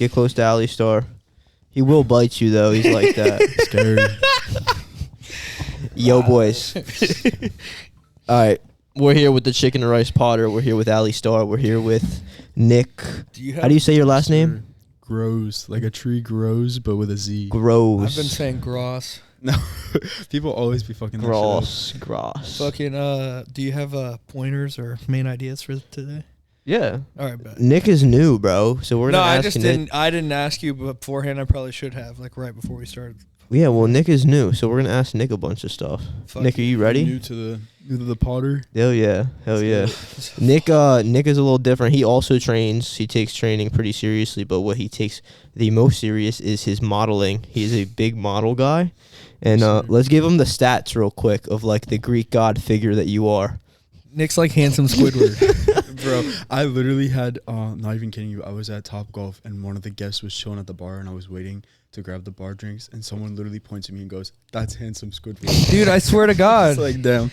Get close to Ali Star. He will bite you though. He's like that. Scary. Yo, boys. All right. We're here with the Chicken and Rice Potter. We're here with Ali Star. We're here with Nick. How do you say your last name? Grows. Like a tree grows, but with a Z. Grows. I've been saying gross. No. People always be fucking Gross. Fucking, do you have pointers or main ideas for today? Yeah. All right, bet. Nick is new, bro. So we're gonna ask Nick. I didn't ask you beforehand. I probably should have, like, right before we started. Yeah, well, Nick is new, so we're gonna ask Nick a bunch of stuff. Fuck Nick, are you ready? New to the Potter. Hell yeah. Nick is a little different. He also trains. He takes training pretty seriously, but what he takes the most serious is his modeling. He's a big model guy. And let's give him the stats real quick of like the Greek god figure that you are. Nick's like handsome Squidward. Bro, I literally had, not even kidding you, I was at Top Golf and one of the guests was chilling at the bar and I was waiting to grab the bar drinks and someone literally points at me and goes, "That's handsome Squidward." Dude, I swear to God. It's like, damn.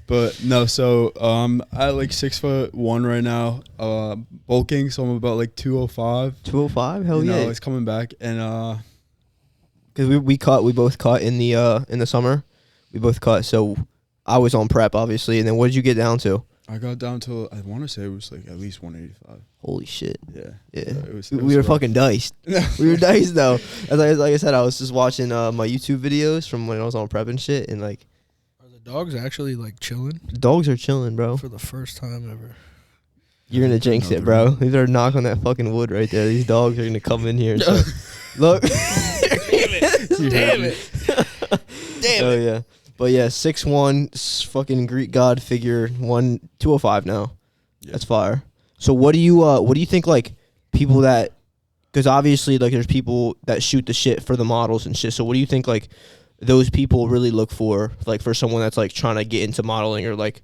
But no, so I'm like 6'1" right now, bulking, so I'm about like 205. 205? Hell yeah. It's coming back. And because we both caught in the summer. We both caught, so I was on prep obviously, and then what did you get down to? I got down to, I want to say it was like at least 185. Holy shit. Yeah. It was we were rough. fucking diced. We were diced though. Like I said, I was just watching my YouTube videos from when I was on prep and shit, and like, Are the dogs actually, like, chilling? dogs are chilling, bro. For the first time ever. You're gonna jinx it, bro. You better knock on that fucking wood right there. These dogs are gonna come in here and say, look. Damn it. Oh yeah. But yeah, 6'1", fucking Greek god figure, 205 now. Yeah. That's fire. So what do you think, like, people that, because obviously, like, there's people that shoot the shit for the models and shit. So what do you think, like, those people really look for, like, for someone that's, like, trying to get into modeling or, like,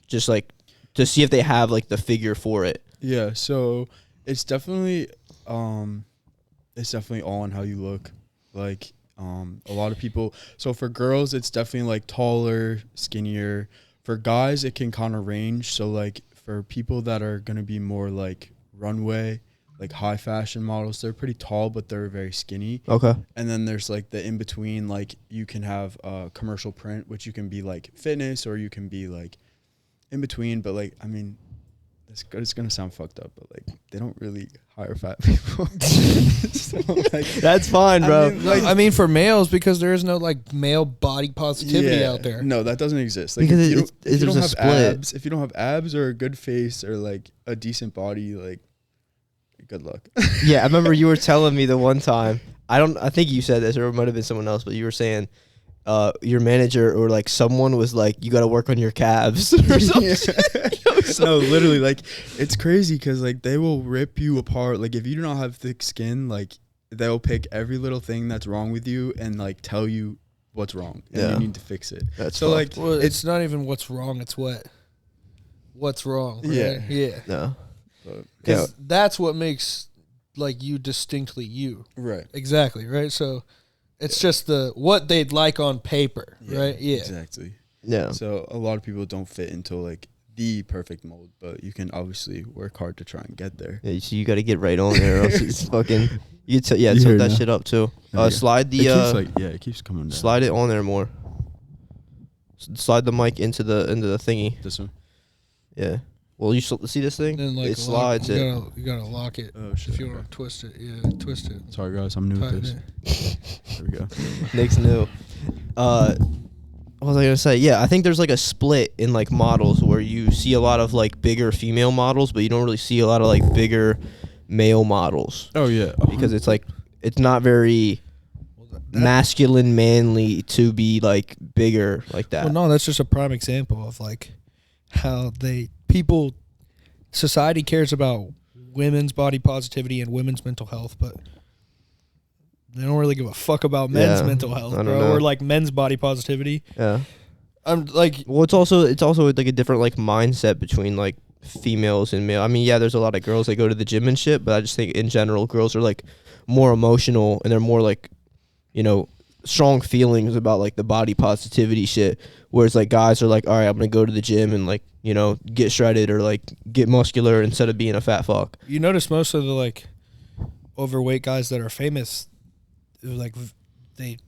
just, like, to see if they have, like, the figure for it? Yeah, so it's definitely all on how you look. Like, a lot of people, so for girls it's definitely like taller, skinnier. For guys it can kind of range, so like for people that are going to be more like runway, like high fashion models, they're pretty tall but they're very skinny. Okay. And then there's like the in between, like you can have commercial print, which you can be like fitness or you can be like in between, but like, I mean, it's gonna sound fucked up, but like they don't really hire fat people. So, like, that's fine, bro. I mean, for males, because there is no like male body positivity out there. No, that doesn't exist. Like, because if you don't have split. abs, if you don't have abs or a good face or like a decent body, like, good luck. Yeah, I remember you were telling me the one time. I think you said this, or it might have been someone else, but you were saying your manager or like someone was like, you got to work on your calves or something. No, literally, like, it's crazy because like they will rip you apart. Like, if you do not have thick skin, like they'll pick every little thing that's wrong with you and like tell you what's wrong and you need to fix it. That's so fucked. like, well, it's not even what's wrong, it's what's wrong, right? Yeah. No. Because that's what makes like you distinctly you. Right. Exactly, right? So it's just what they'd like on paper, right? Yeah. Exactly. Yeah. So a lot of people don't fit into like the perfect mold, but you can obviously work hard to try and get there. Yeah, so you got to get right on there, or else it's fucking. Tilt that shit up too. Slide the. It keeps coming down. Slide it on there more. Slide the mic into the thingy. This one. Yeah. Well, you see this thing? Then like it slides it. You gotta lock it. Oh shit! If you want to twist it, twist it. Sorry guys, I'm new with this. There we go. Nick's new. What was I gonna say? Yeah, I think there's like a split in like models where you see a lot of like bigger female models, but you don't really see a lot of like bigger male models. Oh yeah, because it's like it's not very masculine, manly to be like bigger like that. Well, no, that's just a prime example of like how society cares about women's body positivity and women's mental health, but they don't really give a fuck about men's mental health, bro. Or like men's body positivity. Yeah. I'm like, well, it's also like a different like mindset between like females and male. I mean, yeah, there's a lot of girls that go to the gym and shit, but I just think in general girls are like more emotional and they're more like, you know, strong feelings about like the body positivity shit. Whereas like guys are like, all right, I'm gonna go to the gym and like, you know, get shredded or like get muscular instead of being a fat fuck. You notice most of the like overweight guys that are famous, like they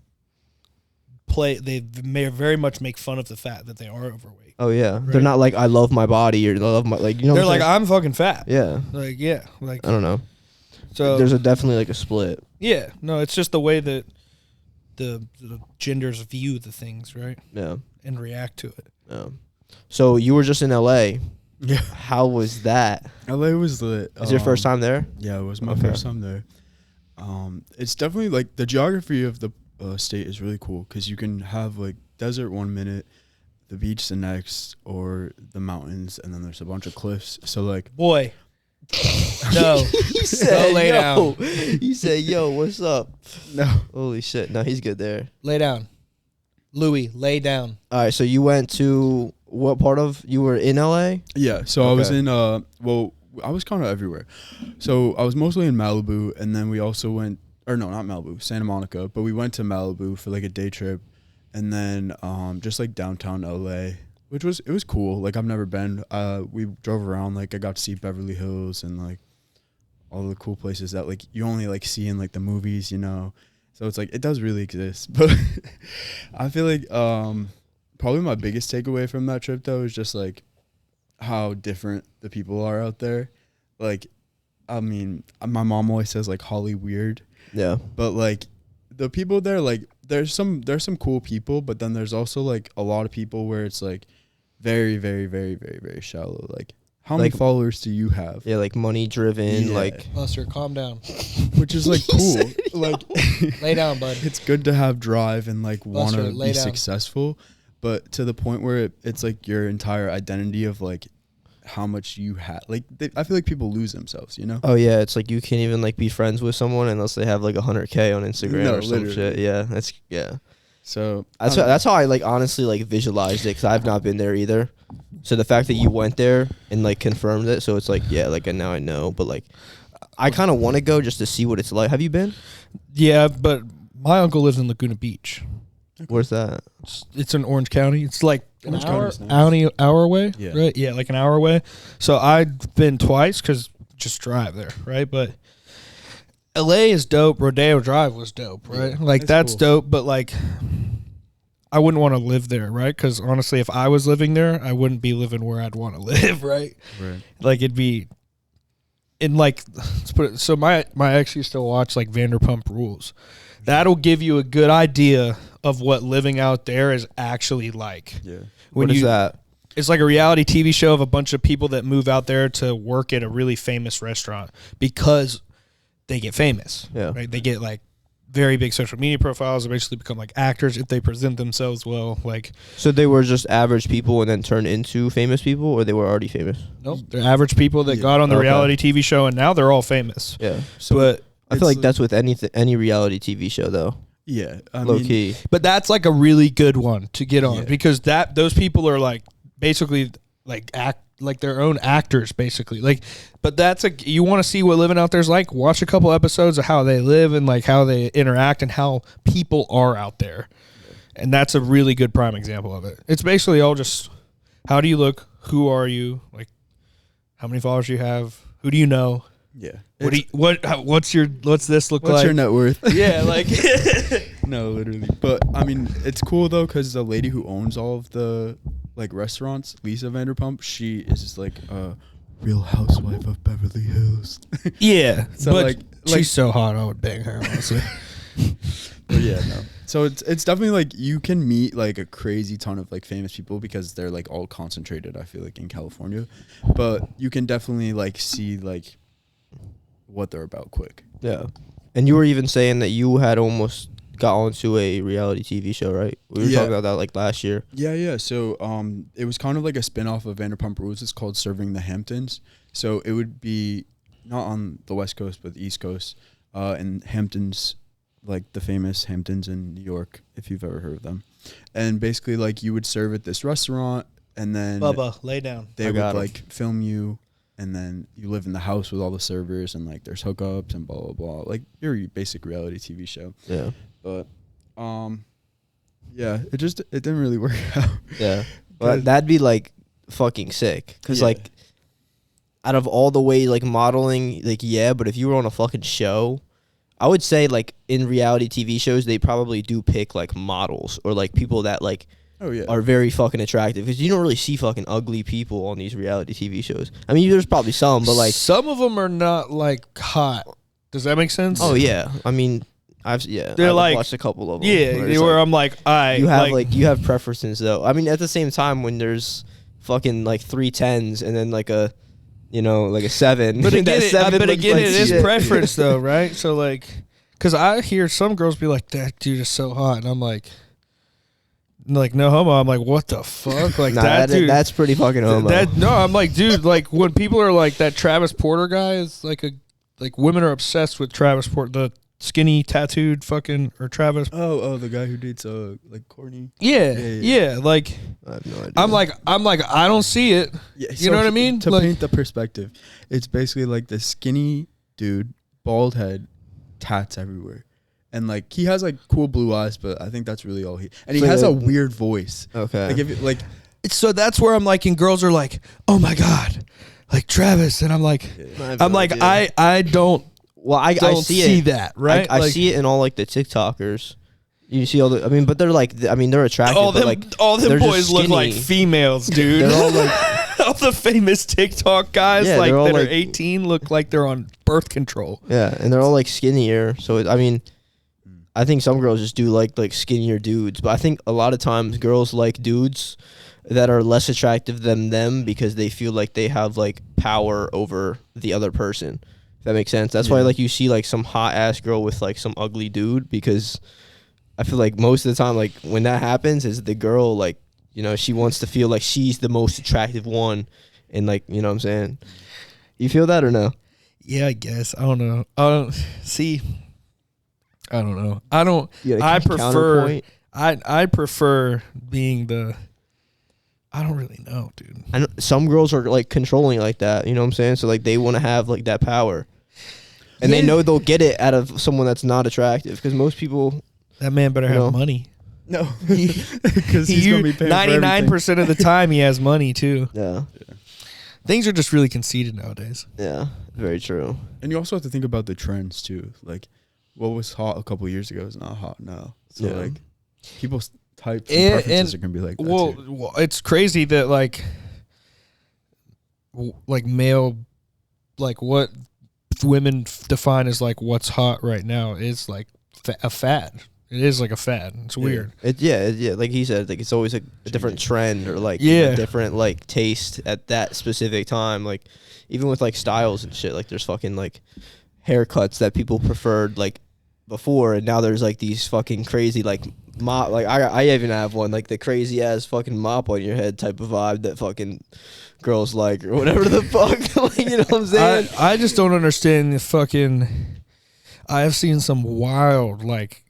may very much make fun of the fact that they are overweight. Oh yeah, right? They're not like I love my body or I love my like you know. They're like I'm fucking fat. Yeah. Like yeah, like I don't know. So there's definitely like a split. Yeah, no, it's just the way that the genders view the things, right? Yeah, and react to it. Yeah. So you were just in LA. Yeah. How was that? LA was lit. Is your first time there? Yeah, it was my first time there. It's definitely like the geography of the state is really cool because you can have like desert 1 minute, the beach the next, or the mountains, and then there's a bunch of cliffs. So like, boy, no, he said, lay down. He said, "Yo, what's up?" No, holy shit, no, he's good there. Lay down, Louis. Lay down. All right, so you went to what part of? You were in LA? Yeah, so I was in well, I was kind of everywhere. So I was mostly in Malibu, and then we also went, or no, not Malibu, Santa Monica, but we went to Malibu for like a day trip, and then just like downtown LA, which was cool. Like I've never been. We drove around, like I got to see Beverly Hills and like all the cool places that like you only like see in like the movies, you know. So it's like it does really exist. But I feel like probably my biggest takeaway from that trip though is just like how different the people are out there. Like, I mean, my mom always says like Holly weird. Yeah. But like the people there, like there's some cool people, but then there's also like a lot of people where it's like very, very, very, very, very shallow. Like how many followers do you have? Yeah, like money driven, like Buster, calm down. Which is like cool. Like lay down, bud. It's good to have drive and like want to be down. successful, but to the point where it's like your entire identity of like how much you have. Like I feel like people lose themselves, you know? Oh yeah, it's like you can't even like be friends with someone unless they have like 100K on Instagram or some shit. Yeah, So that's how I like honestly like visualized it because I've not been there either. So the fact that you went there and like confirmed it, so it's like yeah, like and now I know. But like I kind of want to go just to see what it's like. Have you been? Yeah, but my uncle lives in Laguna Beach. Where's that? It's in Orange County. It's like an hour away, yeah. Right? Yeah, like an hour away. So I've been twice because just drive there, right? But LA is dope. Rodeo Drive was dope, right? Yeah, like that's cool. dope, but like I wouldn't want to live there, right? Because honestly, if I was living there, I wouldn't be living where I'd want to live, right? Right. Like it'd be in like let's put it, so my ex used to watch like Vanderpump Rules. That'll give you a good idea of what living out there is actually like. Yeah. What is that? It's like a reality TV show of a bunch of people that move out there to work at a really famous restaurant because they get famous. Yeah. Right? They get like very big social media profiles, eventually become like actors if they present themselves well. Like, so they were just average people and then turned into famous people, or they were already famous? Nope. They're average people that got on the reality TV show and now they're all famous. Yeah. So but I feel like that's with any reality TV show though. Yeah. Low key. But that's like a really good one to get on because those people are like basically like act like their own actors basically. Like, but that's you want to see what living out there is like, watch a couple episodes of how they live and like how they interact and how people are out there. And that's a really good prime example of it. It's basically all just how do you look, who are you, like how many followers you have, who do you know? Yeah. What's this look like? What's your net worth? Yeah, like no, literally. But I mean, it's cool though because the lady who owns all of the like restaurants, Lisa Vanderpump, she is just like a Real Housewife of Beverly Hills. Yeah, so but she's so hot, I would bang her honestly. But yeah, no. So it's definitely like you can meet like a crazy ton of like famous people because they're like all concentrated. I feel like in California, but you can definitely like see like what they're about quick. Yeah. And you were even saying that you had almost got onto a reality TV show, right? We were talking about that like last year. Yeah. So it was kind of like a spin-off of Vanderpump Rules. It's called Serving the Hamptons. So it would be not on the West Coast but the East Coast, and Hamptons, like the famous Hamptons in New York, if you've ever heard of them. And basically like you would serve at this restaurant and then Bubba, lay down. They would like film you. And then you live in the house with all the servers and like there's hookups and blah blah blah. Like your basic reality TV show. Yeah. But yeah, it didn't really work out. Yeah. But that'd be like fucking sick. Cause like out of all the ways like modeling, like but if you were on a fucking show, I would say like in reality TV shows, they probably do pick like models or like people that like are very fucking attractive, because you don't really see fucking ugly people on these reality TV shows. I mean, there's probably some, but like some of them are not like hot. Does that make sense? Oh yeah, I mean, I've like, watched a couple of them. Yeah, where I'm like, you have you have preferences though. I mean, at the same time, when there's fucking like 3 10s and then like a, like a 7. But again, it is shit. preference though, right? So like, because I hear some girls be like, "That dude is so hot," and I'm like, no homo. I'm like, what the fuck? Like that dude. That's pretty fucking homo. I'm like, dude. Like when people are like that Travis Porter guy is like women are obsessed with Travis Porter, the skinny tattooed fucking or Travis. Oh, the guy who dates like Courtney. Yeah. Like I have no idea. I'm like I don't see it. Yeah, you know what I mean? To paint the perspective, it's basically like the skinny dude, bald head, tats everywhere. And like he has like cool blue eyes, but I think that's really all he. And he has a weird voice. Okay. So that's where I'm like, and girls are like, "Oh my god, like Travis," and I'm like, I don't. Well, I see that, right? I see it in all like the TikTokers. You see all the. I mean, but they're like, they're attractive. All them boys look like females, dude. They're all like all the famous TikTok guys that are 18 look like they're on birth control. Yeah, and they're all like skinnier. So I mean, I think some girls just do like skinnier dudes, but I think a lot of times girls like dudes that are less attractive than them because they feel like they have like power over the other person. If that makes sense. That's why like you see like some hot ass girl with like some ugly dude, because I feel like most of the time like when that happens is the girl like, she wants to feel like she's the most attractive one, and like, you know what I'm saying? You feel that or no? Yeah, I guess. I don't know. I don't know. I prefer I prefer being the. I don't really know, dude. I know some girls are like controlling like that, you know what I'm saying? So like they want to have like that power. And they know they'll get it out of someone that's not attractive, because most people. That man better have money. No, because he's gonna be paying 99% of the time he has money too. Yeah. Things are just really conceited nowadays. Yeah, very true. And you also have to think about the trends too. Like, what was hot a couple years ago is not hot now. So like, people's types and preferences are gonna be like that too. Well, it's crazy that like male, like what women define as like what's hot right now is like a fad. It is like a fad. It's weird. Like he said, like it's always a different trend or like a different like taste at that specific time. Like even with like styles and shit, like there's fucking like haircuts that people preferred like before, and now there's like these fucking crazy like mop. Like I even have one, like the crazy ass fucking mop on your head type of vibe that fucking girls like, or whatever the fuck. Like, you know what I'm saying? I just don't understand the fucking. I have seen some wild like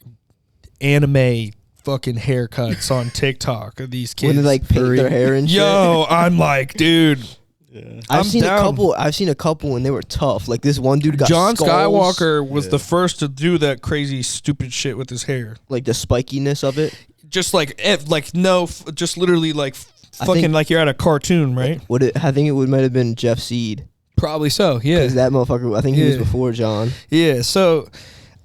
anime fucking haircuts on TikTok of these kids when they like paint their hair and shit. Yo, I'm like, dude. Yeah. I've seen a couple and they were tough. Like this one dude got John skulls. Skywalker was the first to do that crazy stupid shit with his hair. Like the spikiness of it. Just just literally like fucking like you're at a cartoon, right? I think it might have been Jeff Seed. Probably so, yeah. Because that motherfucker, I think he was before John. Yeah, so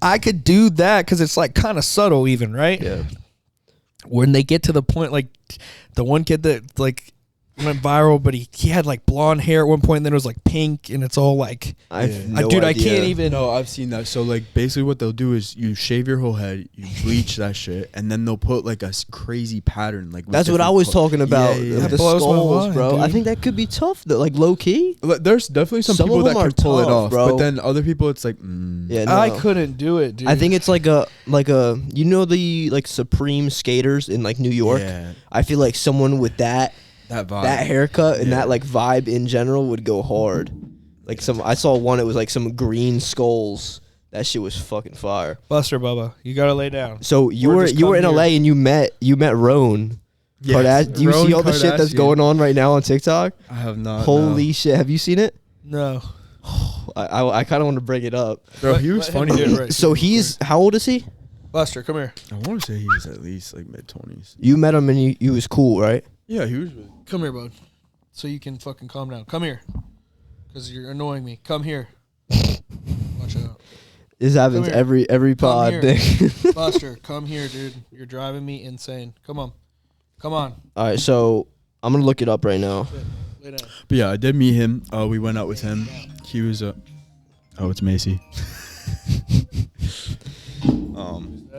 I could do that because it's like kind of subtle even, right? Yeah. When they get to the point, like the one kid that like went viral, but he had like blonde hair at one point, and then it was like pink, and it's all like, I can't even. No, I've seen that. So like basically what they'll do is you shave your whole head, you bleach that shit, and then they'll put like a crazy pattern. Like that's what I was talking about. Yeah. The skulls, bro. Dude. I think that could be tough though, like low key. There's definitely some people that can pull it off, bro. But then other people, it's like, yeah, no. I couldn't do it, dude. I think it's like a the like Supreme skaters in like New York. Yeah. I feel like someone with that vibe, that haircut and that like vibe in general would go hard. Like I saw one, it was like some green skulls. That shit was fucking fire. Buster Bubba, you gotta lay down. So you were in LA and you met Roan. Yes. Do you see all the shit that's going on right now on TikTok? I have not. Holy shit! Have you seen it? No. I kind of want to bring it up, bro. He was funny. Right. So he's how old is he? Buster, come here. I want to say he was at least like mid-20s. You met him and he was cool, right? Yeah, he was. Really come here, bud. So you can fucking calm down. Come here, because you're annoying me. Come here. Watch out. This happens every pod. Buster, come here, dude. You're driving me insane. Come on. All right, so I'm gonna look it up right now. Lay down. But yeah, I did meet him. We went out with him. He was it's Macy.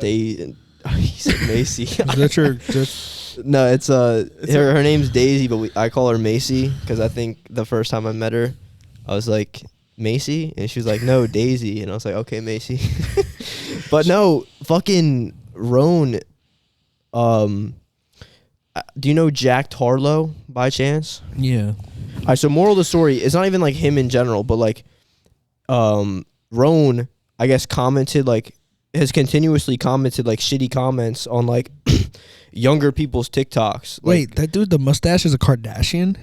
He said Macy. Is that your? No, it's her name's Daisy, but I call her Macy because I think the first time I met her, I was like, Macy, and she was like, no, Daisy, and I was like, okay, Macy. But no, fucking Roan. Do you know Jack Tarlow by chance? Yeah. All right, so moral of the story, it's not even like him in general, but like Roan, I guess, has continuously commented like shitty comments on like younger people's TikToks. Wait, that dude, the mustache is a Kardashian?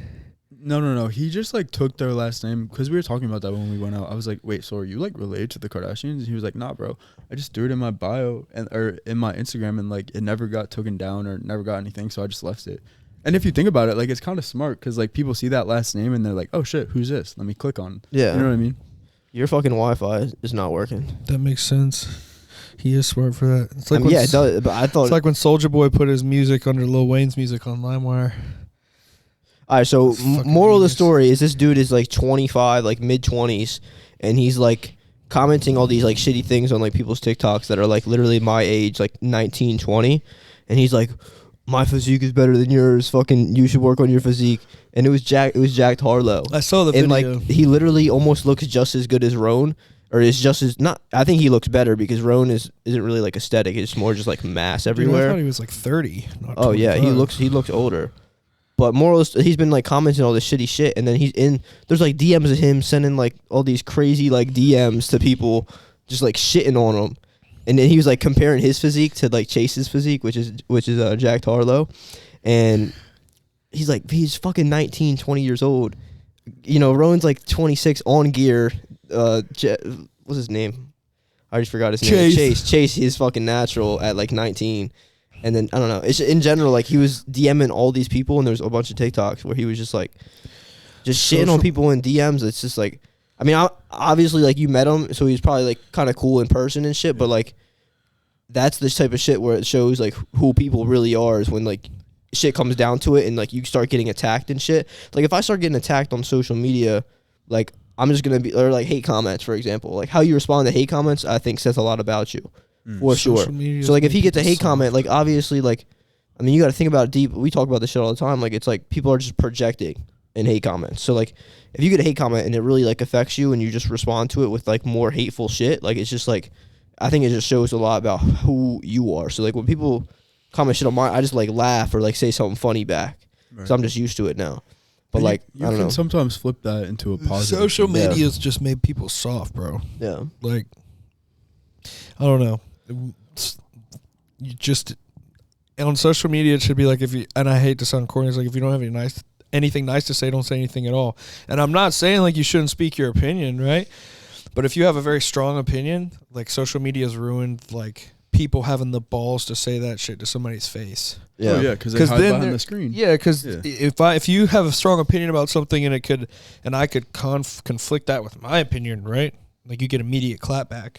No. He just like took their last name because we were talking about that when we went out. I was like, wait, so are you like related to the Kardashians? And he was like, nah, bro. I just threw it in my bio or in my Instagram, and like it never got taken down or never got anything, so I just left it. And if you think about it, like it's kind of smart because like people see that last name and they're like, oh shit, who's this? Let me click on. Yeah, you know what I mean. Your fucking Wi-Fi is not working. That makes sense. He is smart for that. It's like it does. But I thought it's like when Soulja Boy put his music under Lil Wayne's music on LimeWire. All right, so moral of the story is this dude is like 25, like mid-20s, and he's like commenting all these like shitty things on like people's TikToks that are like literally my age, like 19, 20, and he's like, my physique is better than yours. Fucking, you should work on your physique. And it was Jack Harlow. I saw the video. And like he literally almost looks just as good as Roan, or is just as not. I think he looks better because Roan isn't really like aesthetic. It's more just like mass everywhere. Dude, I thought he was like 30. Not oh 25. Yeah, he looks older. But moral is, he's been like commenting all this shitty shit, and then there's like DMs of him sending like all these crazy like DMs to people, just like shitting on him. And then he was like comparing his physique to like Chase's physique, which is Jack Tarlow. And he's like, he's fucking 19, 20 years old. You know, Rowan's like 26 on gear. What's his name? I just forgot his name. Chase, he's fucking natural at like 19. And then, I don't know. It's in general, like he was DMing all these people, and there's a bunch of TikToks where he was just like, shitting on people in DMs. It's just like, I mean, obviously, like, you met him, so he's probably, like, kind of cool in person and shit, but, like, that's the type of shit where it shows, like, who people really are is when, like, shit comes down to it and, like, you start getting attacked and shit. Like, if I start getting attacked on social media, like, I'm just going to be, or, like, hate comments, for example. Like, how you respond to hate comments, I think, says a lot about you, for sure. So, like, if he gets a hate comment, like, obviously, like, I mean, you got to think about it deep. We talk about this shit all the time. Like, it's, like, people are just projecting in hate comments. So, like, if you get a hate comment and it really like affects you and you just respond to it with like more hateful shit, like it's just like, I think it just shows a lot about who you are. So like when people comment shit on mine, I just like laugh or like say something funny back. Right. So I'm just used to it now. But like, you I don't know. Sometimes flip that into a positive. Social media's just made people soft, bro. Yeah. Like, I don't know. You just, on social media, it should be like, if you, and I hate to sound corny, it's like if you don't have anything nice to say, don't say anything at all. And I'm not saying like you shouldn't speak your opinion, right? But if you have a very strong opinion, like social media has ruined like people having the balls to say that shit to somebody's face. Yeah, oh, yeah, because they hide behind the screen. Yeah, because if you have a strong opinion about something and I could conflict that with my opinion, right? Like you get immediate clapback.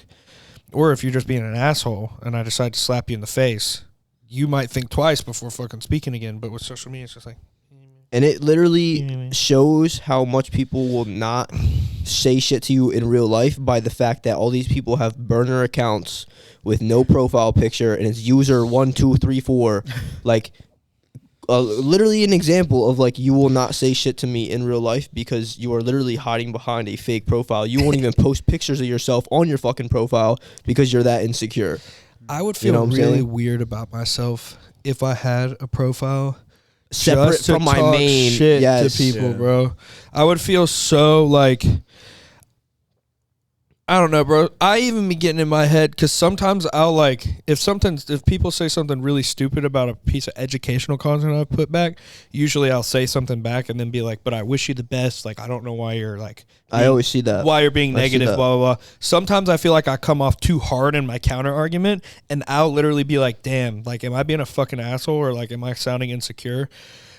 Or if you're just being an asshole and I decide to slap you in the face, you might think twice before fucking speaking again. But with social media, it's just like. And it literally shows how much people will not say shit to you in real life by the fact that all these people have burner accounts with no profile picture and it's user 1234. Like, literally an example of like, you will not say shit to me in real life because you are literally hiding behind a fake profile. You won't even post pictures of yourself on your fucking profile because you're that insecure. I would feel really weird about myself if I had a profile separate from my main shit to people, bro. I would feel so like, I don't know, bro. I even be getting in my head because sometimes I'll like if people say something really stupid about a piece of educational content I put back, usually I'll say something back and then be like, but I wish you the best. Like, I don't know why you're like, I always see that. Why you're being negative, blah, blah, blah. Sometimes I feel like I come off too hard in my counter argument and I'll literally be like, damn, like, am I being a fucking asshole or like, am I sounding insecure?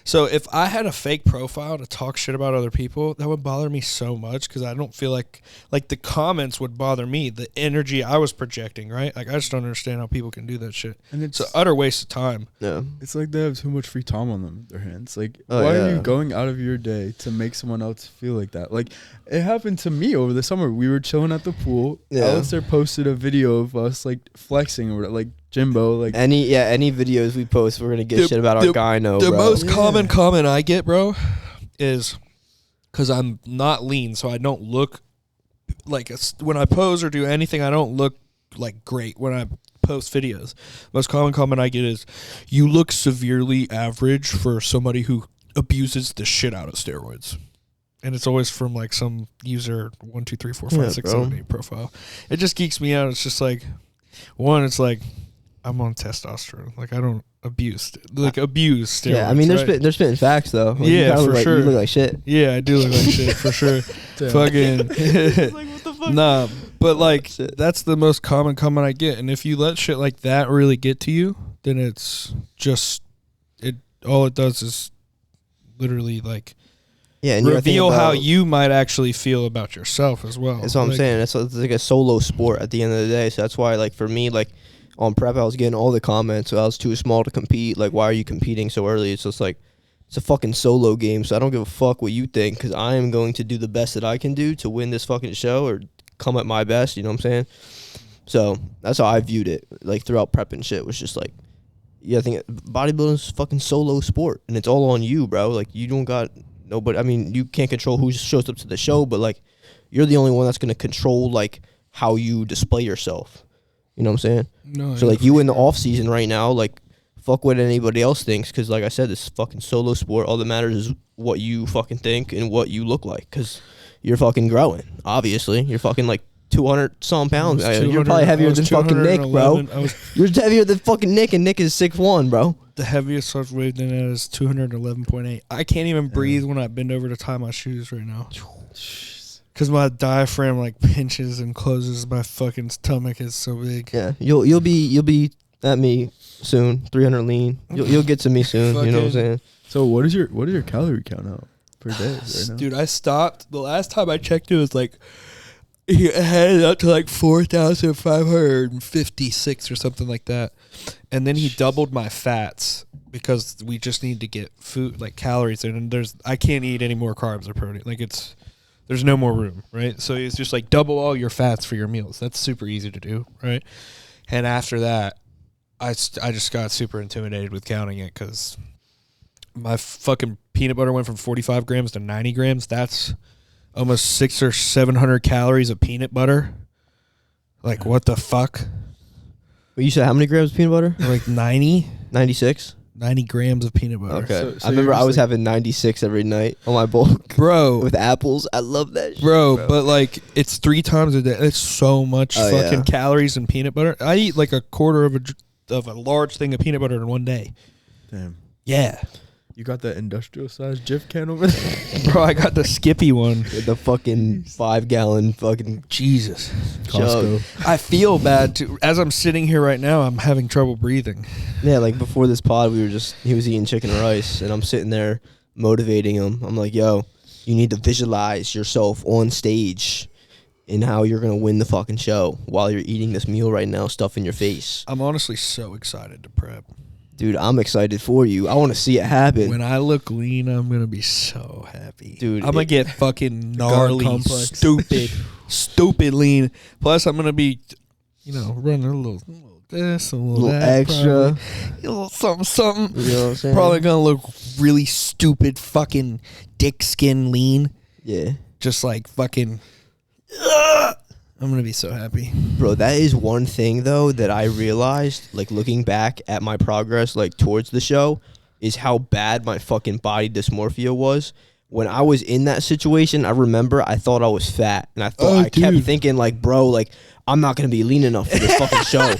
So if I had a fake profile to talk shit about other people, that would bother me so much because I don't feel like the comments would bother me, the energy I was projecting, right? Like I just don't understand how people can do that shit. And it's an utter waste of time. Yeah. It's like they have too much free time on their hands. Like, why are you going out of your day to make someone else feel like that? Like, it happened to me over the summer. We were chilling at the pool. Yeah. Alistair posted a video of us like flexing or like Jimbo, like any videos we post, we're gonna get shit about our gyno. The most common comment I get, bro, is because I'm not lean, so I don't look like when I pose or do anything, I don't look like great when I post videos. Most common comment I get is, "You look severely average for somebody who abuses the shit out of steroids." And it's always from like some user 1, 2, 3, 4, 5, 6, 7, 8 profile. It just geeks me out. It's just like, one, it's like, I'm on testosterone. Like I don't abuse steroids. Yeah, I mean they're spitting facts though. Like, yeah, for sure. You look like shit. Yeah, I do look like shit for sure. Fucking like, what the fuck? Nah, but like that's the most common comment I get. And if you let shit like that really get to you, then it's just all it does is literally like and reveal how you might actually feel about yourself as well. That's what I'm saying. It's like a solo sport at the end of the day. So that's why like for me like. On prep, I was getting all the comments. So I was too small to compete. Like, why are you competing so early? It's just like, it's a fucking solo game. So I don't give a fuck what you think because I am going to do the best that I can do to win this fucking show or come at my best. You know what I'm saying? So that's how I viewed it. Like, throughout prep and shit was just like, I think bodybuilding is a fucking solo sport. And it's all on you, bro. Like, you don't got nobody. I mean, you can't control who shows up to the show. But, like, you're the only one that's going to control, like, how you display yourself. You know what I'm saying? No. So like you in the off season right now, like fuck what anybody else thinks, because like I said, this fucking solo sport. All that matters is what you fucking think and what you look like, because you're fucking growing. Obviously, you're fucking like 200 some pounds. You're probably heavier than fucking Nick, bro. You're heavier than fucking Nick, and Nick is 6'1", bro. The heaviest I've weighed in is 211.8. I can't even breathe when I bend over to tie my shoes right now. Because my diaphragm like pinches and closes. My fucking stomach is so big. Yeah, you'll be at me soon. 300 lean. You'll get to me soon. You know what I'm saying? So what is your calorie count out per day right now? Dude, I stopped. The last time I checked, it was like it had it up to like 4,556 or something like that. And then he doubled my fats because we just need to get food like calories in. And I can't eat any more carbs or protein. Like there's no more room, right? So it's just like double all your fats for your meals. That's super easy to do, right? And after that, I just got super intimidated with counting it because my fucking peanut butter went from 45 grams to 90 grams. That's almost 600 or 700 calories of peanut butter. Like, what the fuck? Well, you said how many grams of peanut butter? Like 90? 96? 90 grams of peanut butter. Okay. So I remember I was having 96 every night on my bulk. Bro. With apples. I love that shit. Bro, but like it's 3 times a day. It's so much fucking calories and peanut butter. I eat like a quarter of a large thing of peanut butter in one day. Damn. Yeah. You got that industrial size Jif can over there? Bro, I got the Skippy one. With the fucking 5-gallon fucking Jesus. Costco. I feel bad too. As I'm sitting here right now, I'm having trouble breathing. Yeah, like before this pod, he was eating chicken and rice, and I'm sitting there motivating him. I'm like, yo, you need to visualize yourself on stage and how you're going to win the fucking show while you're eating this meal right now, stuff in your face. I'm honestly so excited to prep. Dude, I'm excited for you. I want to see it happen. When I look lean, I'm going to be so happy. Dude, I'm going to get fucking gnarly, stupid lean. Plus, I'm going to be, running a little this, a little that, extra. Probably, a little something. You know what I'm saying? Probably going to look really stupid fucking dick skin lean. Yeah. Just like fucking... I'm going to be so happy. Bro, that is one thing, though, that I realized, like, looking back at my progress, like, towards the show, is how bad my fucking body dysmorphia was. When I was in that situation, I remember I thought I was fat. And I kept thinking, like, bro, like, I'm not going to be lean enough for this fucking show.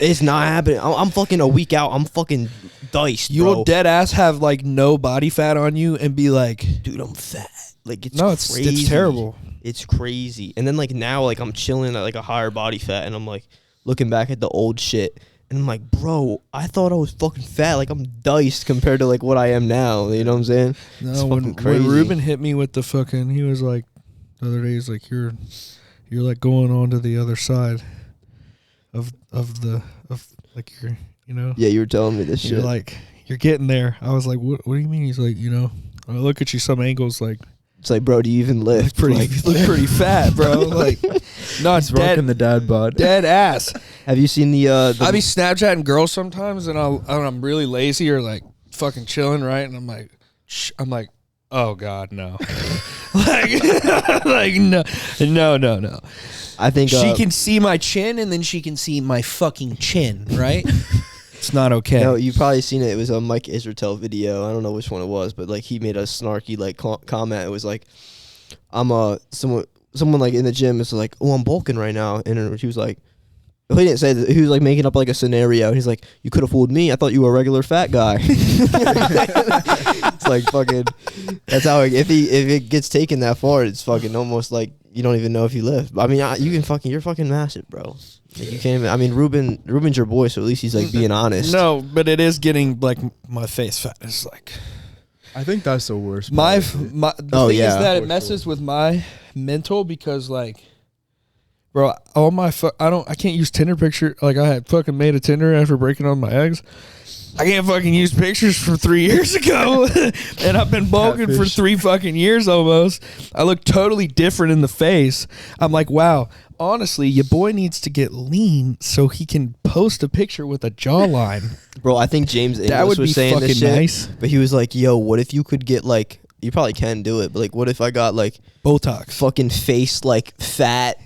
It's not happening. I'm fucking a week out. I'm fucking diced, bro. You'll dead ass have, like, no body fat on you and be like... Dude, I'm fat. Like, it's crazy. It's terrible. It's crazy. And then, like, now, like, I'm chilling at, like, a higher body fat, and I'm, like, looking back at the old shit, And I'm like, bro, I thought I was fucking fat. Like, I'm diced compared to, like, what I am now. You know what I'm saying? No, when Ruben hit me with the fucking, he was like, the other day, he's like, you're like going on to the other side of like, you're, you know? Yeah, you were telling me this shit. You're like, you're getting there. I was like, what do you mean? He's like, you know, I look at you some angles, like, it's like, bro, do you even lift? You look pretty fat, bro. Like, not He's rocking the dad bod. Dead ass. Have you seen the I be Snapchatting girls sometimes, and I'm really lazy or like fucking chilling, right? And I'm like, oh God, no. like no. I think she can see my chin, and then she can see my fucking chin, right? It's not okay. No, you've probably seen it. It was a Mike Israetel video. I don't know which one it was, but like he made a snarky like comment. It was like, I'm someone like in the gym is like, oh, I'm bulking right now, and he was like, he didn't say that. He was like making up like a scenario. He's like, you could have fooled me. I thought you were a regular fat guy. It's like fucking. That's how if it gets taken that far, it's fucking almost like you don't even know if you lift. I mean, you're fucking massive, bro. Like, you can't even. I mean, Ruben's your boy, so at least he's like being honest. No, but it is getting like my face fat is like. I think that's the worst. The thing is that it messes with my mental because like, bro, all my I can't use Tinder picture. Like I had fucking made a Tinder after breaking on my eggs. I can't fucking use pictures from 3 years ago, and I've been bulking for 3 fucking years almost. I look totally different in the face. I'm like, wow. Honestly, your boy needs to get lean so he can post a picture with a jawline. Bro, I think James Inglis was saying this shit, nice. But he was like, yo, what if you could get like, you probably can do it, but like, what if I got like Botox, fucking face like fat?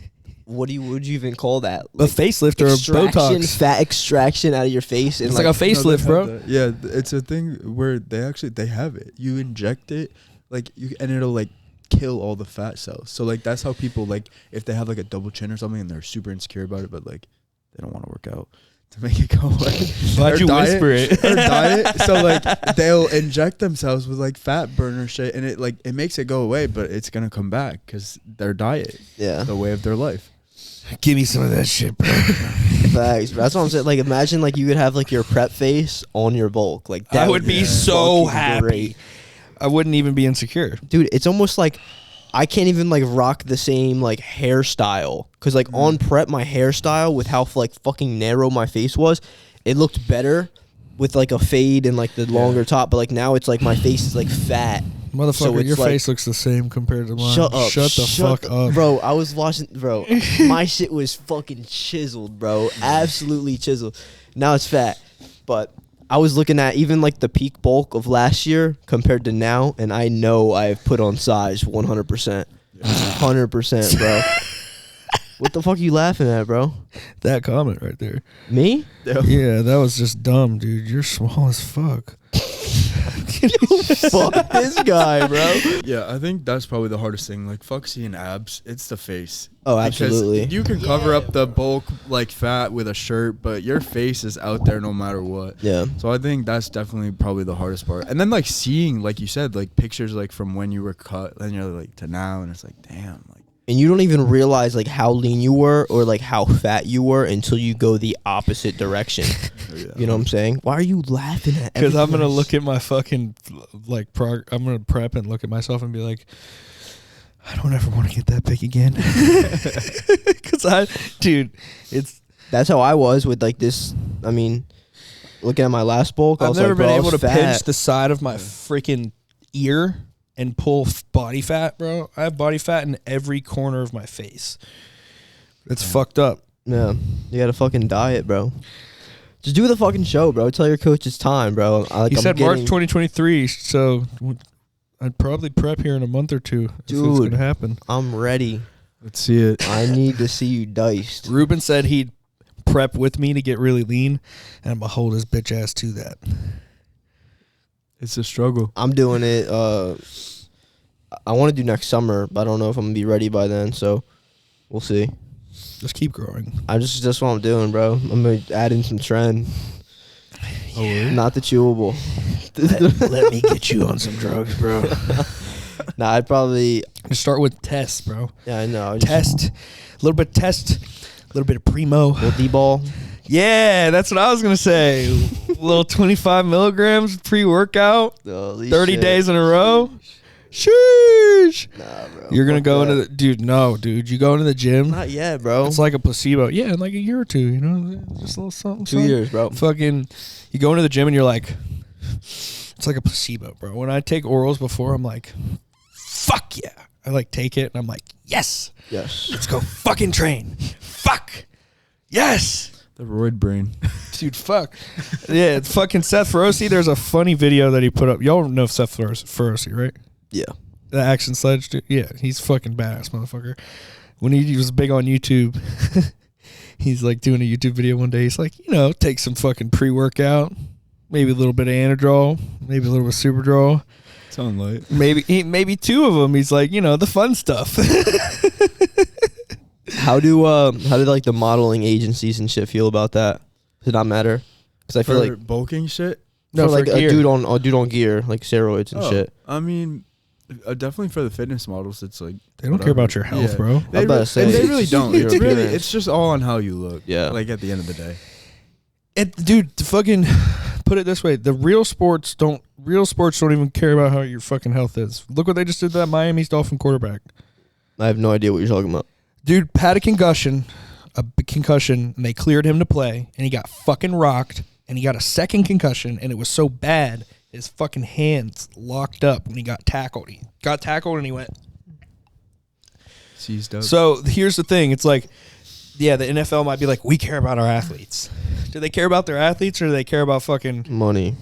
What would you even call that? Like, a facelift or a Botox? Fat extraction out of your face. And it's like a facelift, bro. Yeah, it's a thing where they have it. You inject it, like and it'll like kill all the fat cells. So like that's how people like if they have like a double chin or something and they're super insecure about it, but like they don't want to work out to make it go away. Why'd you whisper it? Their diet, so like they'll inject themselves with like fat burner shit, and it makes it go away, but it's gonna come back because their diet, the way of their life. Give me some of that shit, bro. Facts. That's what I'm saying. Like, imagine like you could have like your prep face on your bulk. Like that I would be so happy. Great. I wouldn't even be insecure, dude. It's almost like I can't even like rock the same like hairstyle because like on prep my hairstyle with how like fucking narrow my face was, it looked better with like a fade and like the longer top. But like now it's like my face is like fat. Motherfucker, so your like, face looks the same compared to mine. Shut up. Shut the fuck up. Bro, I was watching, bro. My shit was fucking chiseled, bro. Absolutely chiseled. Now it's fat. But I was looking at even like the peak bulk of last year compared to now, and I know I've put on size 100%. 100%, bro. What the fuck are you laughing at, bro? That comment right there. Me? Yeah, that was just dumb, dude. You're small as fuck. Fuck this guy, bro. Yeah, I think that's probably the hardest thing. Like, fuck seeing abs. It's the face. Oh, absolutely. Because you can cover up the bulk, like, fat with a shirt, but your face is out there no matter what. Yeah. So I think that's definitely probably the hardest part. And then, like, seeing, like you said, like, pictures, like, from when you were cut, and you're, like, to now, and it's like, damn, like. And you don't even realize like how lean you were or like how fat you were until you go the opposite direction. You know what I'm saying? Why are you laughing at? Because I'm gonna look at my fucking like I'm gonna prep and look at myself and be like, I don't ever want to get that big again. Because that's how I was with like this. I mean, looking at my last bulk, I've never been able to fat. pinch the side of my freaking ear and pull body fat, bro. I have body fat in every corner of my face. It's fucked up. Yeah, you got to fucking diet, bro. Just do the fucking show, bro. Tell your coach it's time, bro. He said March 2023, so I'd probably prep here in a month or two. Dude, if it's gonna happen. I'm ready. Let's see it. I need to see you diced. Ruben said he'd prep with me to get really lean, and I'm gonna hold his bitch ass to that. It's a struggle. I'm doing it. I want to do next summer, but I don't know if I'm gonna be ready by then. So we'll see. Just keep growing. That's what I'm doing, bro. I'm gonna add in some trend. Oh, really? Not the chewable. Let me get you on some drugs, bro. Nah, I'd probably just start with tests, bro. Yeah, I know. A little bit of primo, little D-ball. Yeah, that's what I was gonna say. A little 25 milligrams pre-workout, 30 days in a row. Sheesh. Nah, bro. You're gonna go into the dude. You go into the gym. Not yet, bro. It's like a placebo. Yeah, in like a year or two. You know, just a little something. 2 years, bro. Fucking, you go into the gym and you're like, it's like a placebo, bro. When I take orals before, I'm like, fuck yeah. I like take it and I'm like, yes, let's go fucking train. Fuck, yes. The roid brain. Dude, fuck. Yeah, it's fucking Seth Feroce. There's a funny video that he put up. Y'all know Seth Feroce, right? Yeah. The Action Sledge dude. Yeah, he's fucking badass, motherfucker. When he was big on YouTube, he's like doing a YouTube video one day. He's like, take some fucking pre-workout, maybe a little bit of Anadrol, maybe a little bit of Superdrol. Sound light. Maybe two of them. He's like, the fun stuff. How do like the modeling agencies and shit feel about that? Does it not matter? Because I feel like bulking shit. No, for like gear. a dude on gear, like steroids and shit. I mean, definitely for the fitness models, it's like they don't care about your health, bro. They really don't. It's really, it's just all on how you look. Yeah. Like at the end of the day. Dude, to fucking put it this way, the real sports don't even care about how your fucking health is. Look what they just did to that Miami's Dolphin quarterback. I have no idea what you're talking about. Dude had a concussion, and they cleared him to play, and he got fucking rocked, and he got a second concussion, and it was so bad, his fucking hands locked up when he got tackled. He got tackled, and he went. Seized up. So here's the thing. It's like, yeah, the NFL might be like, we care about our athletes. Do they care about their athletes, or do they care about fucking money?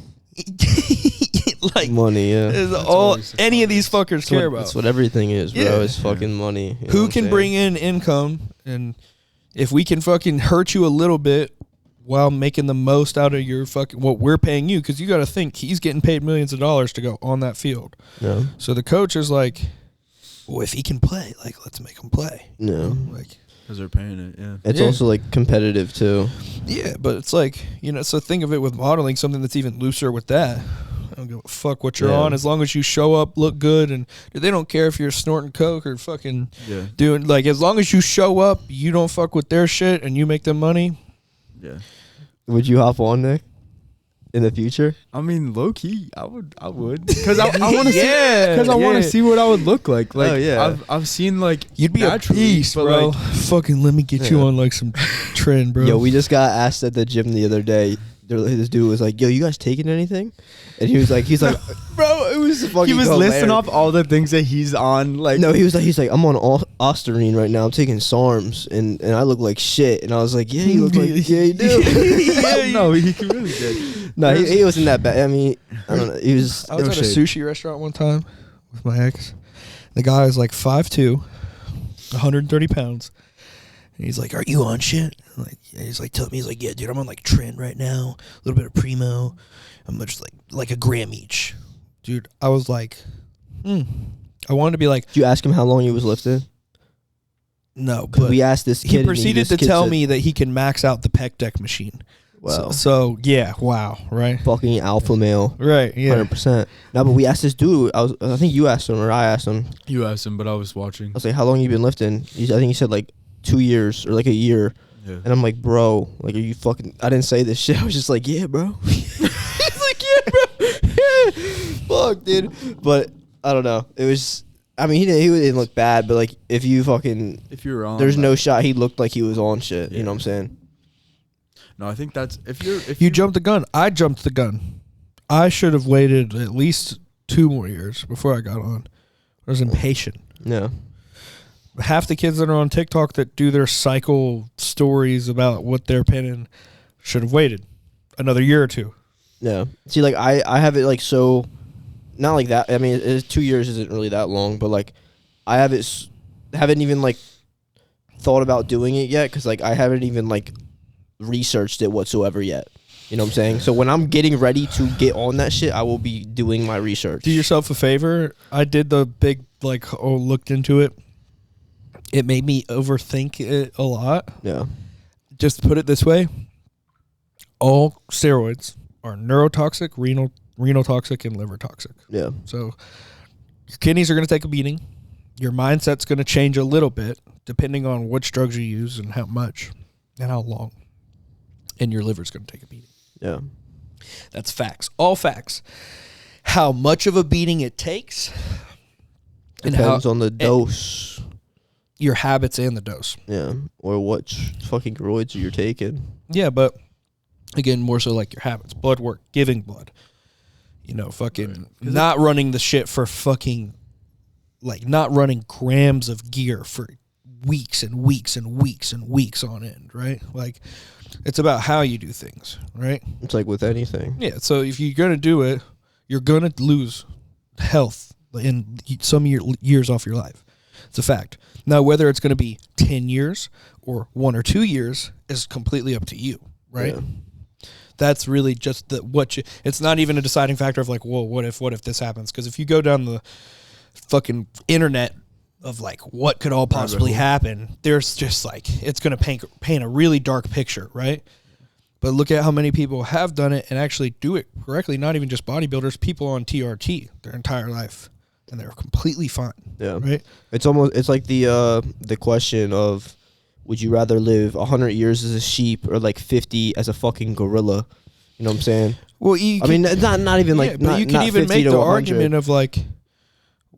Like money, yeah. Is all any of these fuckers care about. That's what everything is, bro. Yeah. It's fucking money. Who can bring in income, and if we can fucking hurt you a little bit while making the most out of your fucking what we're paying you, because you got to think he's getting paid millions of dollars to go on that field. Yeah. So the coach is like, well, if he can play, like, let's make him play. No. Like, because they're paying it, yeah. It's also like competitive too. Yeah, but it's like, so think of it with modeling, something that's even looser with that. I don't give a fuck what you're on, as long as you show up, look good, and they don't care if you're snorting coke or fucking doing, like, as long as you show up, you don't fuck with their shit, and you make them money. Yeah. Would you hop on, Nick? In the future? I mean, low key, I would, because I want to see, because I want to see what I would look like. Like, I've seen like you'd be a beast, bro. Like, fucking let me get you on like some trend, bro. Yo, we just got asked at the gym the other day. This dude was like, "Yo, you guys taking anything?" And he's like, "Bro, it was fucking." He was listing off all the things that he's on. Like, no, he's like, "I'm on Ostarine right now. I'm taking SARMs, and I look like shit." And I was like, "Yeah, you look like you do." No, he really did. No, he wasn't that bad. I mean, I don't know. He was. I was at a sushi restaurant one time with my ex. The guy was like 5'2", 130 pounds. And he's like, "Are you on shit?" I'm like, yeah. He's like, "Tell me." He's like, "Yeah, dude, I'm on like trend right now. A little bit of Primo. I'm just like a gram each." Dude, I was like, I wanted to be like. Did you ask him how long he was lifting? No, but we asked this kid. He proceeded to tell me that he can max out the pec deck machine. Wow. So yeah, wow, right? Fucking alpha male. Right, yeah. 100%. No, but we asked this dude. I think you asked him or I asked him. You asked him, but I was watching. I was like, "How long you been lifting?" I think he said like 2 years or like a year. Yeah. And I'm like, "Bro, like, are you fucking?" I didn't say this shit. I was just like, "Yeah, bro." He's like, "Yeah, bro." Fuck, dude. But I don't know. It was. I mean, he didn't look bad, but like, if you were on, there's no shot he looked like he was on shit. Yeah. You know what I'm saying? No, I think that's if you jumped the gun. I jumped the gun. I should have waited at least 2 more years before I got on. I was impatient. Yeah. Half the kids that are on TikTok that do their cycle stories about what they're pinning should have waited another year or 2. Yeah. See, like I have it like so, not like that. I mean, 2 years isn't really that long, but like I haven't even like thought about doing it yet because like I haven't even like researched it whatsoever yet. You know what I'm saying? So when I'm getting ready to get on that shit, I will be doing my research. Do yourself a favor. I did the big looked into it. It made me overthink it a lot. Yeah. Just to put it this way, all steroids are neurotoxic, renal toxic, and liver toxic. Yeah. So your kidneys are going to take a beating. Your mindset's going to change a little bit depending on which drugs you use and how much and how long. and your liver's going to take a beating. Yeah. That's facts. All facts. How much of a beating it takes Depends on the dose. Your habits and the dose. Yeah. Or what fucking roids you're taking. Yeah, but again, more so like your habits. Blood work, giving blood. You know, fucking not running the shit for fucking, like, not running grams of gear for weeks and weeks and weeks and weeks on end, right? Like, it's about how you do things, right? It's like with anything. Yeah, so if you're going to do it, you're going to lose health in some years off your life. It's a fact. Now, whether it's going to be 10 years or 1 or 2 years is completely up to you, right? Yeah. That's really just it's not even a deciding factor of like, whoa, what if this happens? Because if you go down the fucking internet of like what could all possibly happen, there's just like, it's going to paint a really dark picture, right? But look at how many people have done it and actually do it correctly. Not even just bodybuilders, people on TRT their entire life, and they're completely fine. Yeah, right. It's like the question of, would you rather live 100 years as a sheep or like 50 as a fucking gorilla? You know what I'm saying? Well, I mean, not even like. But you can even make the argument of like,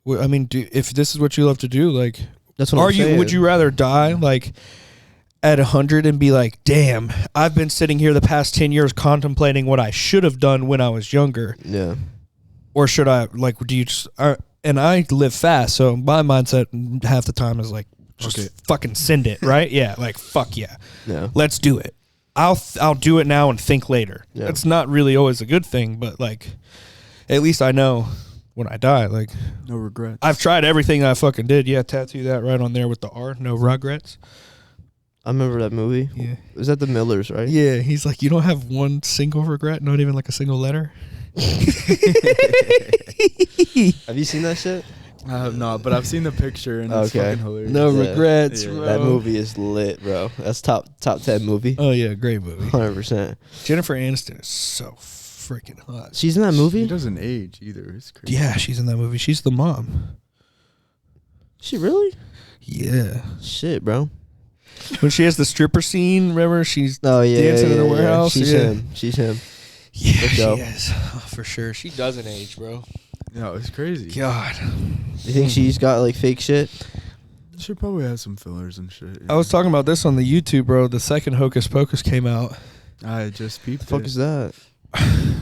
I mean, if this is what you love to do, like, that's what I'm saying. Would you rather die like at 100 and be like, damn, I've been sitting here the past 10 years contemplating what I should have done when I was younger? Yeah. Or should I, like, do you just, and I live fast, so my mindset half the time is like, just fucking send it, right? Yeah, like, fuck yeah. Let's do it. I'll do it now and think later. Yeah. It's not really always a good thing, but like, at least I know when I die, like, no regrets. I've tried everything I fucking did. Yeah, tattoo that right on there with the R, no regrets. I remember that movie. Yeah. Was that the Millers, right? Yeah, he's like, you don't have one single regret, not even like a single letter. Have you seen that shit? No, but I've seen the picture and it's fucking hilarious. No regrets, bro. That movie is lit, bro. That's top 10 movie. Oh yeah, great movie. 100%. Jennifer Aniston is so freaking hot. She's in that movie? She doesn't age either. It's crazy. Yeah, she's in that movie. She's the mom. She really? Yeah. Shit, bro. When she has the stripper scene, remember? She's dancing in the warehouse. She's him. She's him. Yeah, she is. Oh, for sure. She doesn't age, bro. No, it's crazy. God. You think she's got like fake shit? She probably has some fillers and shit. Yeah. I was talking about this on the YouTube, bro. The second Hocus Pocus came out. I just peeped. The fuck is that?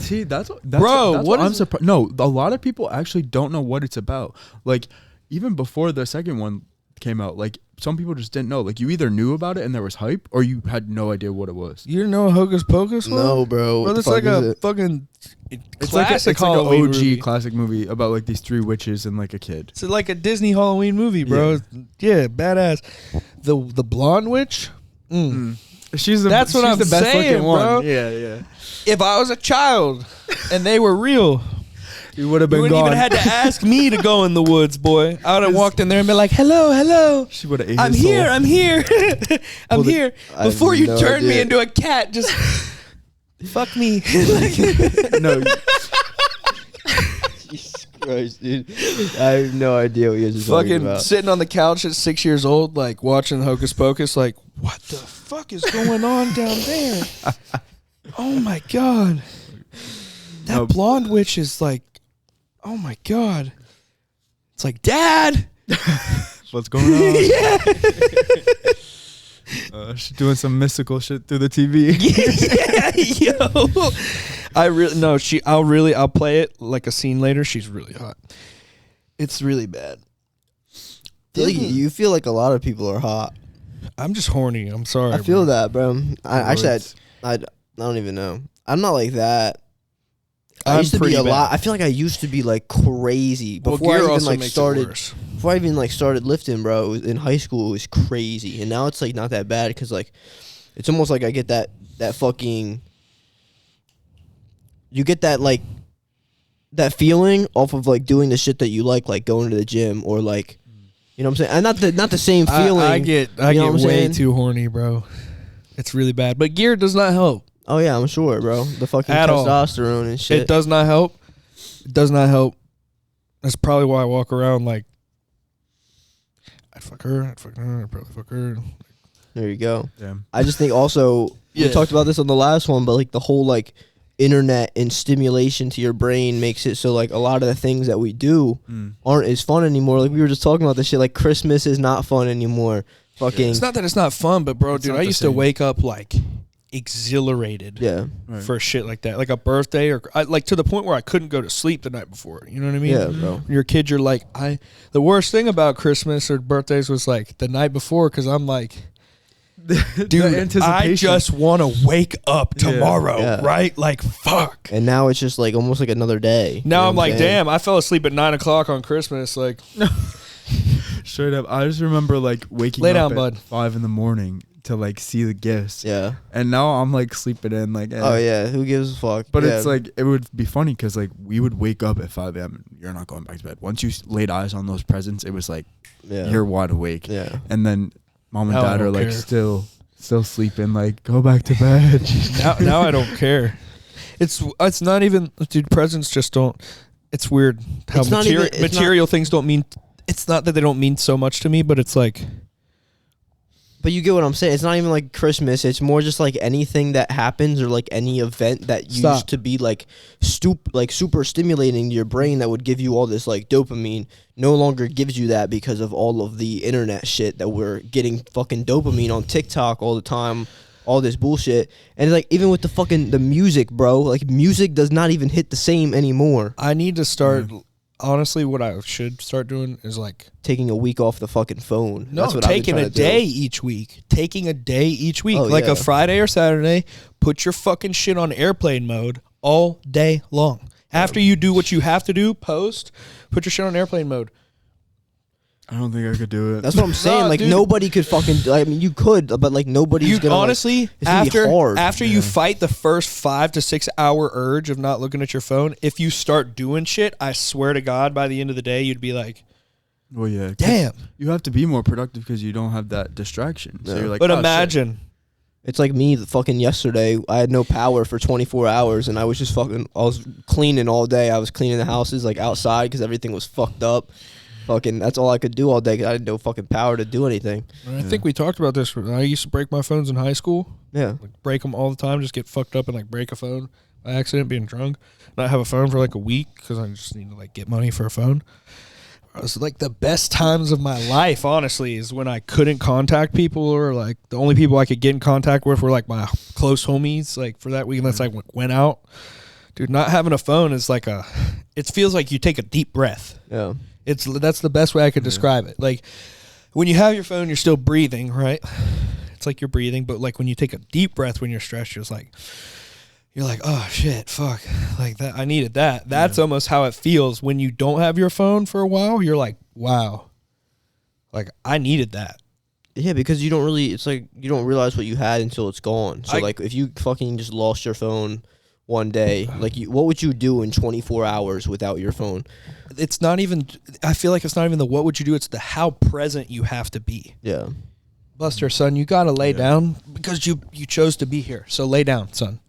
See, that's bro. What I'm surprised. No, a lot of people actually don't know what it's about. Like, even before the second one came out, like, some people just didn't know. Like, you either knew about it and there was hype, or you had no idea what it was. You didn't know Hocus Pocus was? No, bro. Bro, it's like a fucking it's classic like an OG movie. Classic movie about like these 3 witches and like a kid. It's like a Disney Halloween movie, bro. Yeah, badass. The blonde witch. She's the best looking one. Bro. Yeah. If I was a child and they were real, you would have been gone. You wouldn't even had to ask me to go in the woods, boy. I would have walked in there and been like, hello. She would have ate I'm his here. soul. I'm here. I'm here. Before you turn me into a cat, just fuck me. No. Jesus Christ, dude. I have no idea what you're just talking about. Fucking sitting on the couch at 6 years old, like watching Hocus Pocus, like, what the fuck is going on down there? Oh my God. That blonde witch is like, oh my God. It's like, Dad. What's going on? Yeah. She's doing some mystical shit through the TV. Yo. I'll play it like a scene later. She's really hot. It's really bad. You feel like a lot of people are hot. I'm just horny. I'm sorry. I feel that, bro. I don't even know. I'm not like that. I used to be a lot. I feel like I used to be like crazy before I even like started. Before I even like started lifting, bro. In high school, it was crazy, and now it's like not that bad because like it's almost like I get that fucking. You get that like that feeling off of like doing the shit that you like going to the gym or like, you know what I'm saying? And not the same feeling. I get way too horny, bro. It's really bad, but gear does not help. Oh yeah, I'm sure, bro. The fucking testosterone and shit. It does not help. It does not help. That's probably why I walk around like I'd fuck her, I'd probably fuck her. There you go. Yeah. I just think also we talked about this on the last one, but like the whole like internet and stimulation to your brain makes it so like a lot of the things that we do aren't as fun anymore. Like we were just talking about this shit. Like Christmas is not fun anymore. Fucking. It's not that it's not fun, but bro, dude, I used to wake up like exhilarated. For shit like that, like a birthday or like to the point where I couldn't go to sleep the night before. You know what I mean? Yeah, bro. When you're a kid, you're like, the worst thing about Christmas or birthdays was like the night before, because I'm like, dude, I just want to wake up tomorrow, right? Like, fuck. And now it's just like almost like another day. Now I'm like, damn, I fell asleep at 9 o'clock on Christmas. Like, straight up, I just remember like waking up at 5 in the morning to like see the gifts. Yeah. And now I'm like sleeping in like. Oh yeah, who gives a fuck? But it's like it would be funny because like we would wake up at 5 a.m. You're not going back to bed. Once you laid eyes on those presents, it was like you're wide awake. Yeah. And then mom and dad are like still sleeping. Like go back to bed. now I don't care. It's not even, dude. Presents just don't. It's weird how material things don't mean. It's not that they don't mean so much to me, but it's like. But you get what I'm saying. It's not even like Christmas. It's more just like anything that happens or like any event that used to be like super stimulating to your brain that would give you all this like dopamine no longer gives you that because of all of the internet shit that we're getting fucking dopamine on TikTok all the time, all this bullshit. And like even with the music, bro, like music does not even hit the same anymore. I need to start. Honestly, what I should start doing is like taking a week off the fucking phone. No, that's what taking a day each week. Taking a day each week, like a Friday or Saturday. Put your fucking shit on airplane mode all day long. After you do what you have to do, put your shit on airplane mode. I don't think I could do it. That's what I'm saying. Like dude, nobody could fucking. I mean, you could, but like nobody's gonna. Honestly, like, it's gonna be hard. After you fight the first 5 to 6 hour urge of not looking at your phone, if you start doing shit, I swear to God, by the end of the day, you'd be like, "Well, yeah, damn." You have to be more productive because you don't have that distraction. So you're like, but imagine. Shit. It's like me fucking yesterday. I had no power for 24 hours, and I was just fucking. I was cleaning all day. I was cleaning the houses like outside because everything was fucked up. Fucking, that's all I could do all day. I had no fucking power to do anything. I think we talked about this. I used to break my phones in high school. Yeah, like break them all the time. Just get fucked up and like break a phone by accident, being drunk. Not have a phone for like a week because I just need to like get money for a phone. It was like the best times of my life. Honestly, is when I couldn't contact people, or like the only people I could get in contact with were like my close homies. Like for that weekend, that's like went out. Dude, not having a phone is like it feels like you take a deep breath. Yeah. That's the best way I could describe it. Like when you have your phone, you're still breathing, right? It's like you're breathing, but like when you take a deep breath when you're stressed, you're like, oh shit, fuck, like that. I needed that. That's almost how it feels when you don't have your phone for a while. You're like, wow, like I needed that. Yeah, because you don't really. It's like you don't realize what you had until it's gone. So like if you fucking just lost your phone one day, like what would you do in 24 hours without your phone? It's not even, I feel like it's not even the what would you do, it's the how present you have to be. Yeah. Buster, son, you gotta lay down because you chose to be here. So lay down, son.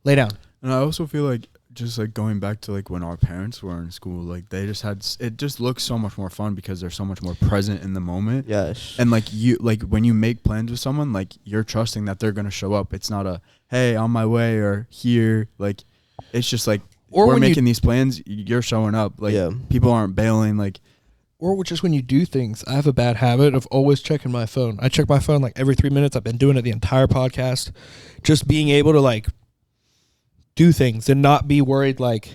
Lay down. And I also feel like just like going back to like when our parents were in school, like they just had, it just looks so much more fun because they're so much more present in the moment. Yes. And like you, like when you make plans with someone, like you're trusting that they're going to show up. It's not a, hey, on my way or here. Like it's just like, or we're making these plans, you're showing up. Like people aren't bailing. Like, or just when you do things, I have a bad habit of always checking my phone. I check my phone like every 3 minutes. I've been doing it the entire podcast. Just being able to like do things and not be worried like,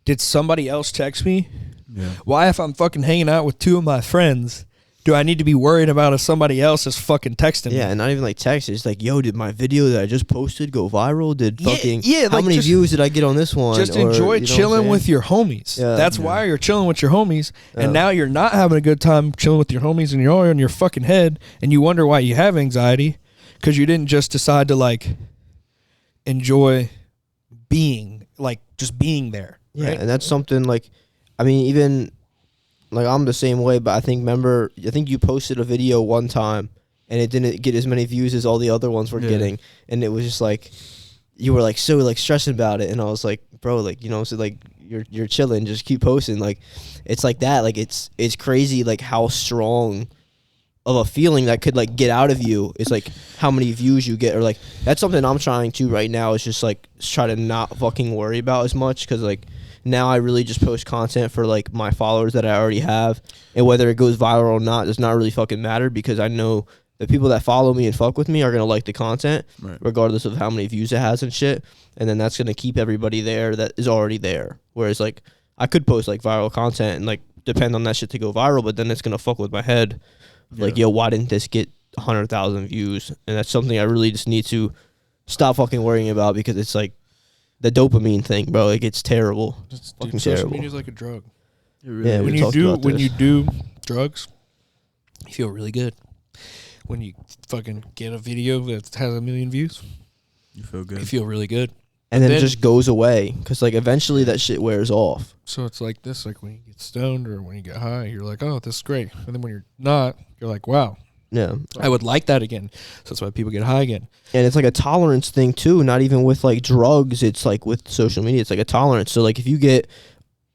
did somebody else text me? Yeah. Why, if I'm fucking hanging out with 2 of my friends, do I need to be worried about if somebody else is fucking texting me? Yeah, and not even like text. It's like, yo, did my video that I just posted go viral? Did fucking how like many views did I get on this one? Just enjoy chilling with your homies. Yeah. That's why you're chilling with your homies. Yeah. And now you're not having a good time chilling with your homies and you're in your fucking head and you wonder why you have anxiety because you didn't just decide to like enjoy being, like just being there. Yeah, right? and that's something like, I mean, even... Like, I'm the same way, but I think you posted a video one time, and it didn't get as many views as all the other ones were getting, and it was just, like, you were, like, so, like, stressing about it, and I was like, bro, like, you know, so, like, you're chilling, just keep posting, like, it's like that, like, it's crazy, like, how strong of a feeling that could like get out of you is like how many views you get, or like that's something I'm trying to right now, is just like try to not fucking worry about as much, because like now I really just post content for like my followers that I already have, and whether it goes viral or not does not really fucking matter, because I know the people that follow me and fuck with me are gonna like the content regardless of how many views it has and shit, and then that's gonna keep everybody there that is already there. Whereas like I could post like viral content and like depend on that shit to go viral, but then it's gonna fuck with my head. Like, yo, why didn't this get 100,000 views? And that's something I really just need to stop fucking worrying about, because it's like the dopamine thing, bro. Like, it's terrible. It's fucking social terrible. Media's like a drug. Really when you do drugs, you feel really good. When you fucking get a video that has 1 million views, you feel good. You feel really good. And then it just goes away, because like eventually that shit wears off. So it's like this, like when you get stoned or when you get high, you're like, oh, this is great. And then when you're not, you're like, wow. Yeah. I would like that again. So that's why people get high again. And it's like a tolerance thing too, not even with like drugs. It's like with social media, it's like a tolerance. So like if you get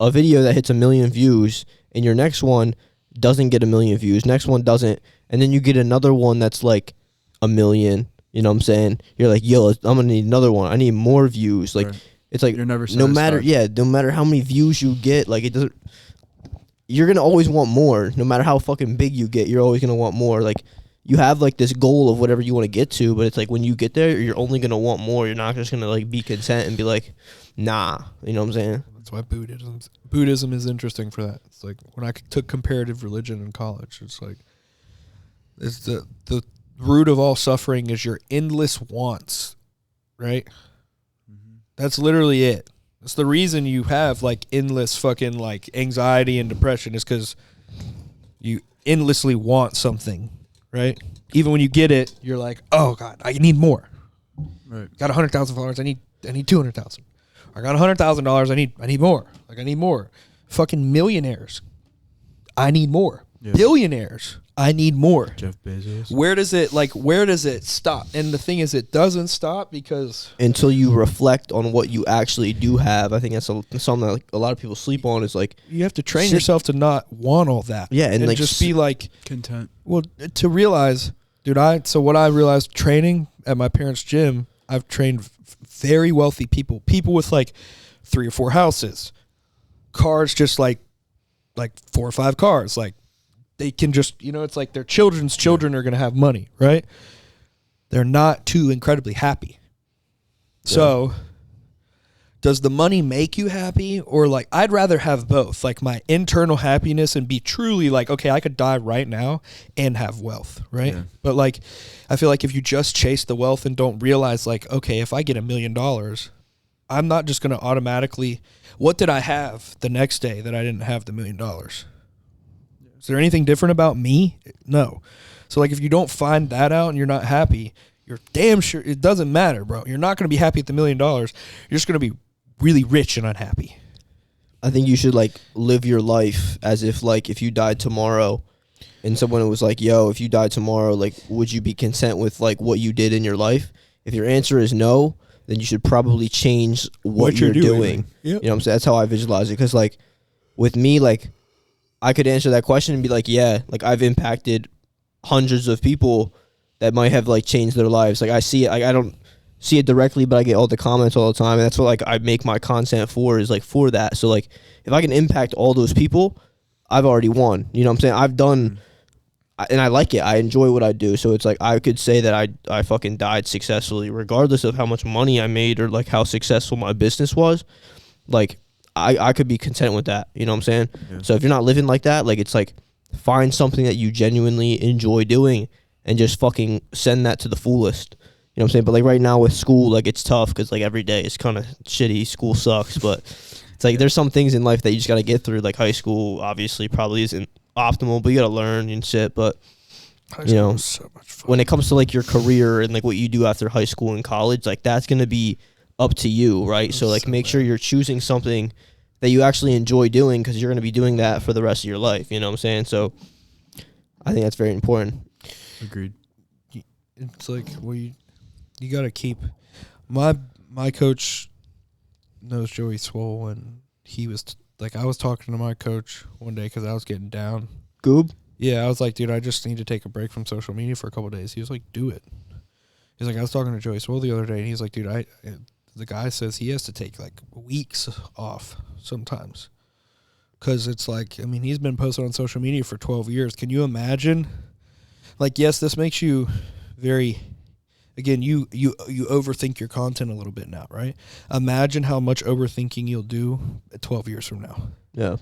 a video that hits 1 million views and your next one doesn't get 1 million views, next one doesn't, and then you get another one that's like 1 million, you know what I'm saying? You're like, yo, I'm gonna need another one. I need more views. Like, it's like, you're never no matter how many views you get, like it doesn't. You're gonna always want more. No matter how fucking big you get, you're always gonna want more. Like, you have like this goal of whatever you want to get to, but it's like when you get there, you're only gonna want more. You're not just gonna like be content and be like, nah. You know what I'm saying? That's why Buddhism is interesting for that. It's like when I took comparative religion in college, it's like it's the root of all suffering is your endless wants, right? Mm-hmm. That's literally it. That's the reason you have like endless fucking like anxiety and depression, is because you endlessly want something, right? Even when you get it, you're like, oh God, I need more. Right. Got 100,000 followers. I need 200,000. I got $100,000. I need more. Like, I need more. Fucking millionaires, I need more. Yeah. Billionaires, I need more. Jeff Bezos. Where does it stop? And the thing is, it doesn't stop because until you reflect on what you actually do have. I think that's something that like a lot of people sleep on, is like you have to train yourself to not want all that. Yeah, and like just be like content. Well, to realize, dude, so what I realized training at my parents' gym, I've trained very wealthy people with like 3 or 4 houses, cars, just like 4 or 5 cars, like. They can just, it's like their children's children are going to have money, right? They're not too incredibly happy. Yeah. So, does the money make you happy? Or like, I'd rather have both, like my internal happiness and be truly like, okay, I could die right now and have wealth, right? Yeah. But like, I feel like if you just chase the wealth and don't realize like, okay, if I get $1 million, I'm not just going to automatically, what did I have the next day that I didn't have the $1 million? Is there anything different about me? No. So, like, if you don't find that out and you're not happy, you're damn sure it doesn't matter, bro. You're not going to be happy at the $1 million. You're just going to be really rich and unhappy. I think you should, like, live your life as if, like, if you died tomorrow and someone was like, yo, if you died tomorrow, like, would you be content with, like, what you did in your life? If your answer is no, then you should probably change what you're doing. Yep. You know what I'm saying? That's how I visualize it. Because, like, with me, like, I could answer that question and be like, yeah, like I've impacted hundreds of people that might have like changed their lives. Like I see it, like I don't see it directly, but I get all the comments all the time, and that's what like I make my content for, is like for that. So like if I can impact all those people, I've already won. You know what I'm saying? I've done, and I like it. I enjoy what I do. So it's like I could say that I fucking died successfully, regardless of how much money I made or like how successful my business was. Like I could be content with that. You know what I'm saying? Yeah. So if you're not living like that, like it's like find something that you genuinely enjoy doing and just fucking send that to the fullest. You know what I'm saying? But like right now with school, like it's tough because like every day is kind of shitty. School sucks, but it's like there's some things in life that you just got to get through. Like high school obviously probably isn't optimal, but you got to learn and shit. But you know, so much fun. When it comes to like your career and like what you do after high school and college, like that's going to be up to you, right? So like make sure you're choosing something that you actually enjoy doing, because you're going to be doing that for the rest of your life. You know what I'm saying? So I think that's very important. Agreed. It's like, well, you got to keep my coach knows Joey Swole, and he was like, I was talking to my coach one day because I was getting down. Goob? Yeah, I was like, dude, I just need to take a break from social media for a couple of days. He was like, do it. He's like, I was talking to Joyce the other day, and he's like, dude, the guy says he has to take like weeks off sometimes. Because it's like, I mean, he's been posting on social media for 12 years. Can you imagine? Like, yes, this makes you very, again, you overthink your content a little bit now, right? Imagine how much overthinking you'll do 12 years from now. Yeah.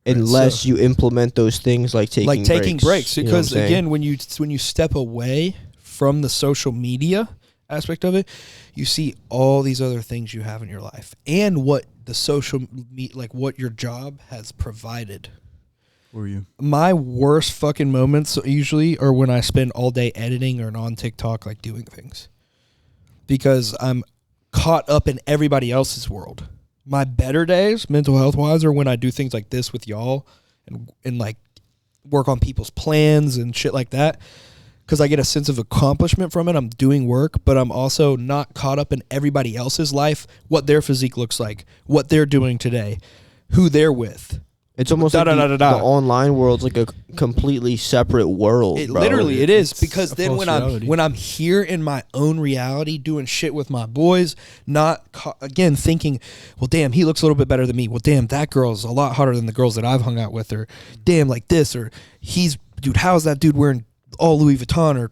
Unless you implement those things like taking breaks. Because again, when you step away from the social media aspect of it, you see all these other things you have in your life and what the what your job has provided. For you. My worst fucking moments usually are when I spend all day editing or on TikTok, like doing things, because I'm caught up in everybody else's world. My better days, mental health wise, are when I do things like this with y'all and like work on people's plans and shit like that. Because I get a sense of accomplishment from it. I'm doing work, but I'm also not caught up in everybody else's life, what their physique looks like, what they're doing today, who they're with. It's almost like the online world's like a completely separate world. Literally, it is. Because then when I'm here in my own reality, doing shit with my boys, not again thinking, well, damn, he looks a little bit better than me. Well, damn, that girl's a lot hotter than the girls that I've hung out with. Or damn, like this. Or dude, how's that dude wearing all Louis Vuitton? Or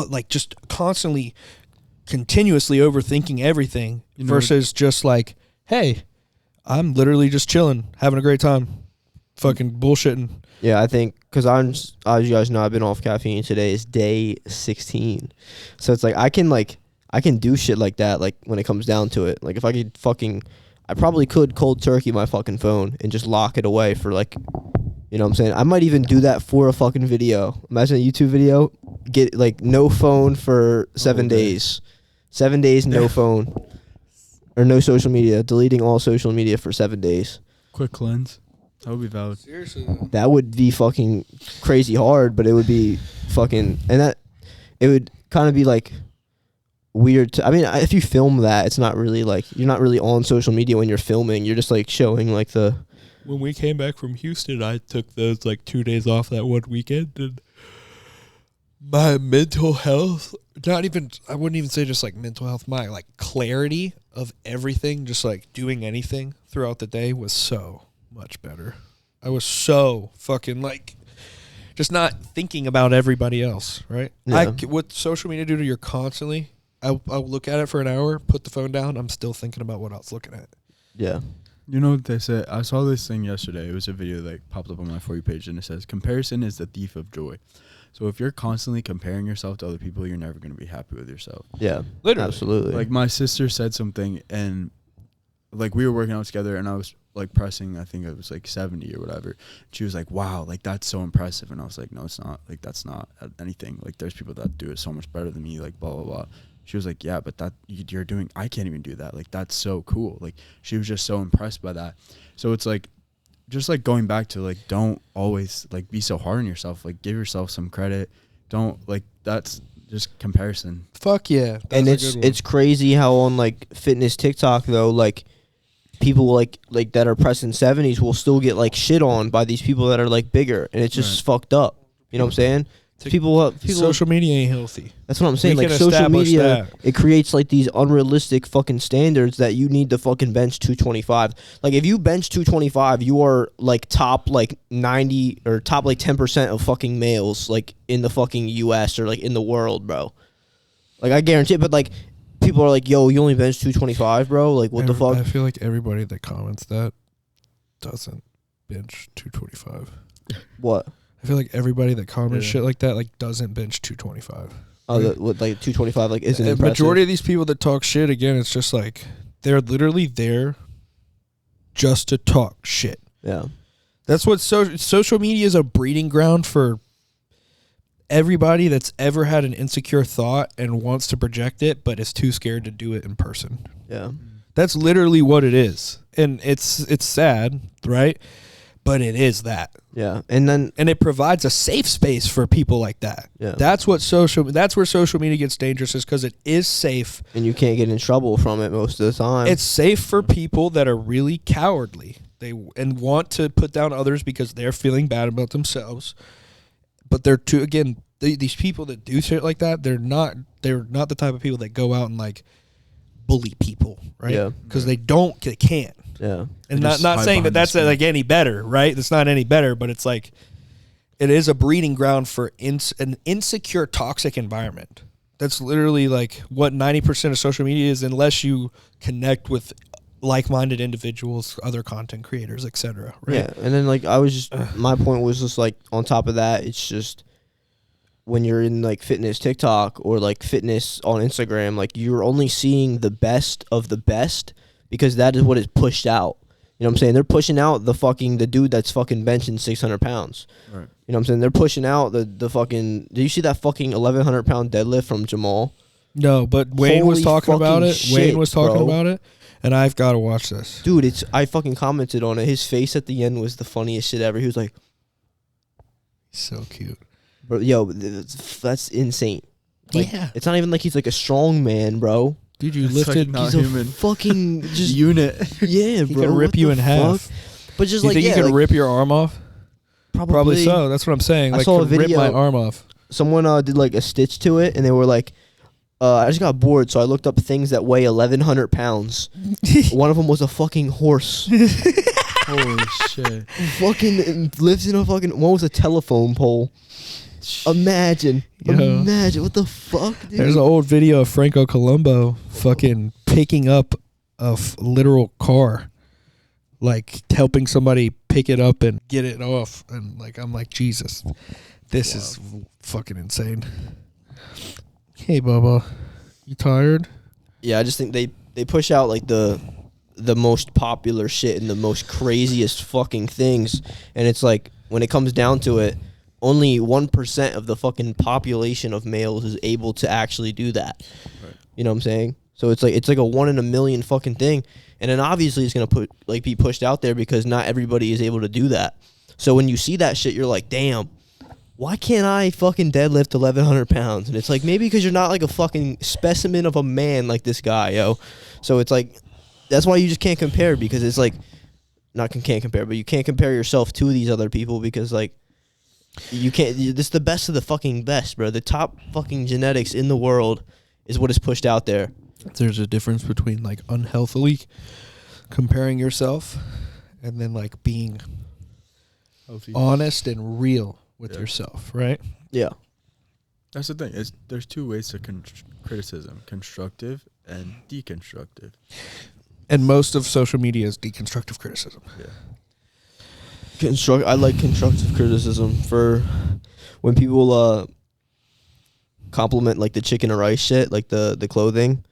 like just constantly, continuously overthinking everything versus just like, hey, I'm literally just chilling, having a great time. Fucking bullshitting. Yeah, I think because as you guys know, I've been off caffeine. Today is day 16, so it's like I can do shit like that. Like when it comes down to it, like if I could I probably could cold turkey my fucking phone and just lock it away for like, you know what I'm saying? I might even do that for a fucking video. Imagine a YouTube video, get like no phone for 7 days, 7 days no phone or no social media, deleting all social media for 7 days. Quick cleanse. That would be valid. Seriously. That would be fucking crazy hard, but it would be fucking, and that, it would kind of be like weird. I mean, if you film that, it's not really like, you're not really on social media when you're filming. You're just like showing like the. When we came back from Houston, I took those like 2 days off that one weekend, and my mental health, I wouldn't even say just like mental health, my like clarity of everything, just like doing anything throughout the day was so much better. I was so fucking like just not thinking about everybody else, right? Yeah. What social media do to you constantly, I'll look at it for an hour, put the phone down, I'm still thinking about what I was looking at. Yeah. You know what they said? I saw this thing yesterday. It was a video that popped up on my For You page, and it says, comparison is the thief of joy. So if you're constantly comparing yourself to other people, you're never going to be happy with yourself. Yeah, literally. Absolutely. Like my sister said something, and like we were working out together, and I was like pressing, I think it was like 70 or whatever. She was like, wow, like that's so impressive. And I was like, no, it's not. Like that's not anything. Like there's people that do it so much better than me, like blah, blah, blah. She was like, yeah, but that you're doing, I can't even do that. Like that's so cool. Like she was just so impressed by that. So it's like, just like going back to like, don't always like be so hard on yourself. Like give yourself some credit. Don't like, that's just comparison. Fuck yeah. And it's crazy how on like fitness TikTok though, like people like that are pressing 70s will still get like shit on by these people that are like bigger, and it's just fucked up. You know what I'm saying? People social media ain't healthy. That's what I'm saying. Like social media, it creates like these unrealistic fucking standards that you need to fucking bench 225. Like if you bench 225, you are like top like 90 or top like 10% of fucking males like in the fucking US or like in the world, bro. Like I guarantee it, but like people are like, yo, you only bench 225, bro? Like what the fuck? I feel like everybody that comments that doesn't bench 225. What? I feel like everybody that comments shit like that like doesn't bench 225. Oh, what, like 225 like isn't impressive? Majority of these people that talk shit, again, it's just like they're literally there just to talk shit. Yeah. That's what social media is, a breeding ground for everybody that's ever had an insecure thought and wants to project it but is too scared to do it in person. Yeah. That's literally what it is. And it's sad, right? But it is that. Yeah. And it provides a safe space for people like that. Yeah. That's where social media gets dangerous, is because it is safe. And you can't get in trouble from it most of the time. It's safe for people that are really cowardly. And want to put down others because they're feeling bad about themselves. but they're too, again, these people that do shit like that, they're not the type of people that go out and like bully people, right? Yeah. Because they can't. Yeah. And not saying that that's like any better, right? It's not any better, but it's like, it is a breeding ground for an insecure, toxic environment. That's literally like what 90% of social media is, unless you connect with like-minded individuals, other content creators, etc. Right? Yeah, and then like my point was just like on top of that, it's just when you're in like fitness TikTok or like fitness on Instagram, like you're only seeing the best of the best because that is what is pushed out. You know what I'm saying? They're pushing out the dude that's fucking benching 600 pounds. Right. You know what I'm saying? They're pushing out the fucking. Did you see that fucking 1,100 pound deadlift from Jamal? No, but Wayne was talking about it. Shit, Wayne was talking about it, and I've got to watch this. Dude, I fucking commented on it. His face at the end was the funniest shit ever. He was like, so cute. Bro, yo, that's insane. Like, yeah. It's not even like he's like a strong man, bro. Dude, you lifted. Like he's a fucking just unit. Yeah, he bro. could rip you in half. But just you like, think you could rip your arm off? Probably so. That's what I'm saying. I Like, saw a could rip video. my arm off. Someone did like a stitch to it, and they were like, I just got bored, so I looked up things that weigh 1,100 pounds. One of them was a fucking horse. Holy shit. Fucking lifting a fucking. One was a telephone pole. Imagine what the fuck, dude? There's an old video of Franco Colombo fucking picking up a literal car, like helping somebody pick it up and get it off, and like I'm like, Jesus, this is fucking insane. Hey, Bubba, you tired? Yeah, I just think they push out like the most popular shit and the most craziest fucking things, and it's like when it comes down to it, only 1% of the fucking population of males is able to actually do that. Right. You know what I'm saying? So it's like a 1 in a million fucking thing, and then obviously it's gonna be pushed out there because not everybody is able to do that. So when you see that shit, you're like, damn, why can't I fucking deadlift 1,100 pounds? And it's like maybe because you're not like a fucking specimen of a man like this guy, yo. So it's like that's why you just can't compare, because it's like can't compare, but you can't compare yourself to these other people because like. You can't. This is the best of the fucking best, bro. The top fucking genetics in the world is what is pushed out there. There's a difference between like unhealthily comparing yourself and then like being honest and real with yourself, right? Yeah. That's the thing. There's two ways to criticism: constructive and deconstructive. And most of social media is deconstructive criticism. Yeah. I like constructive criticism for when people compliment like the chicken or rice shit, like the clothing,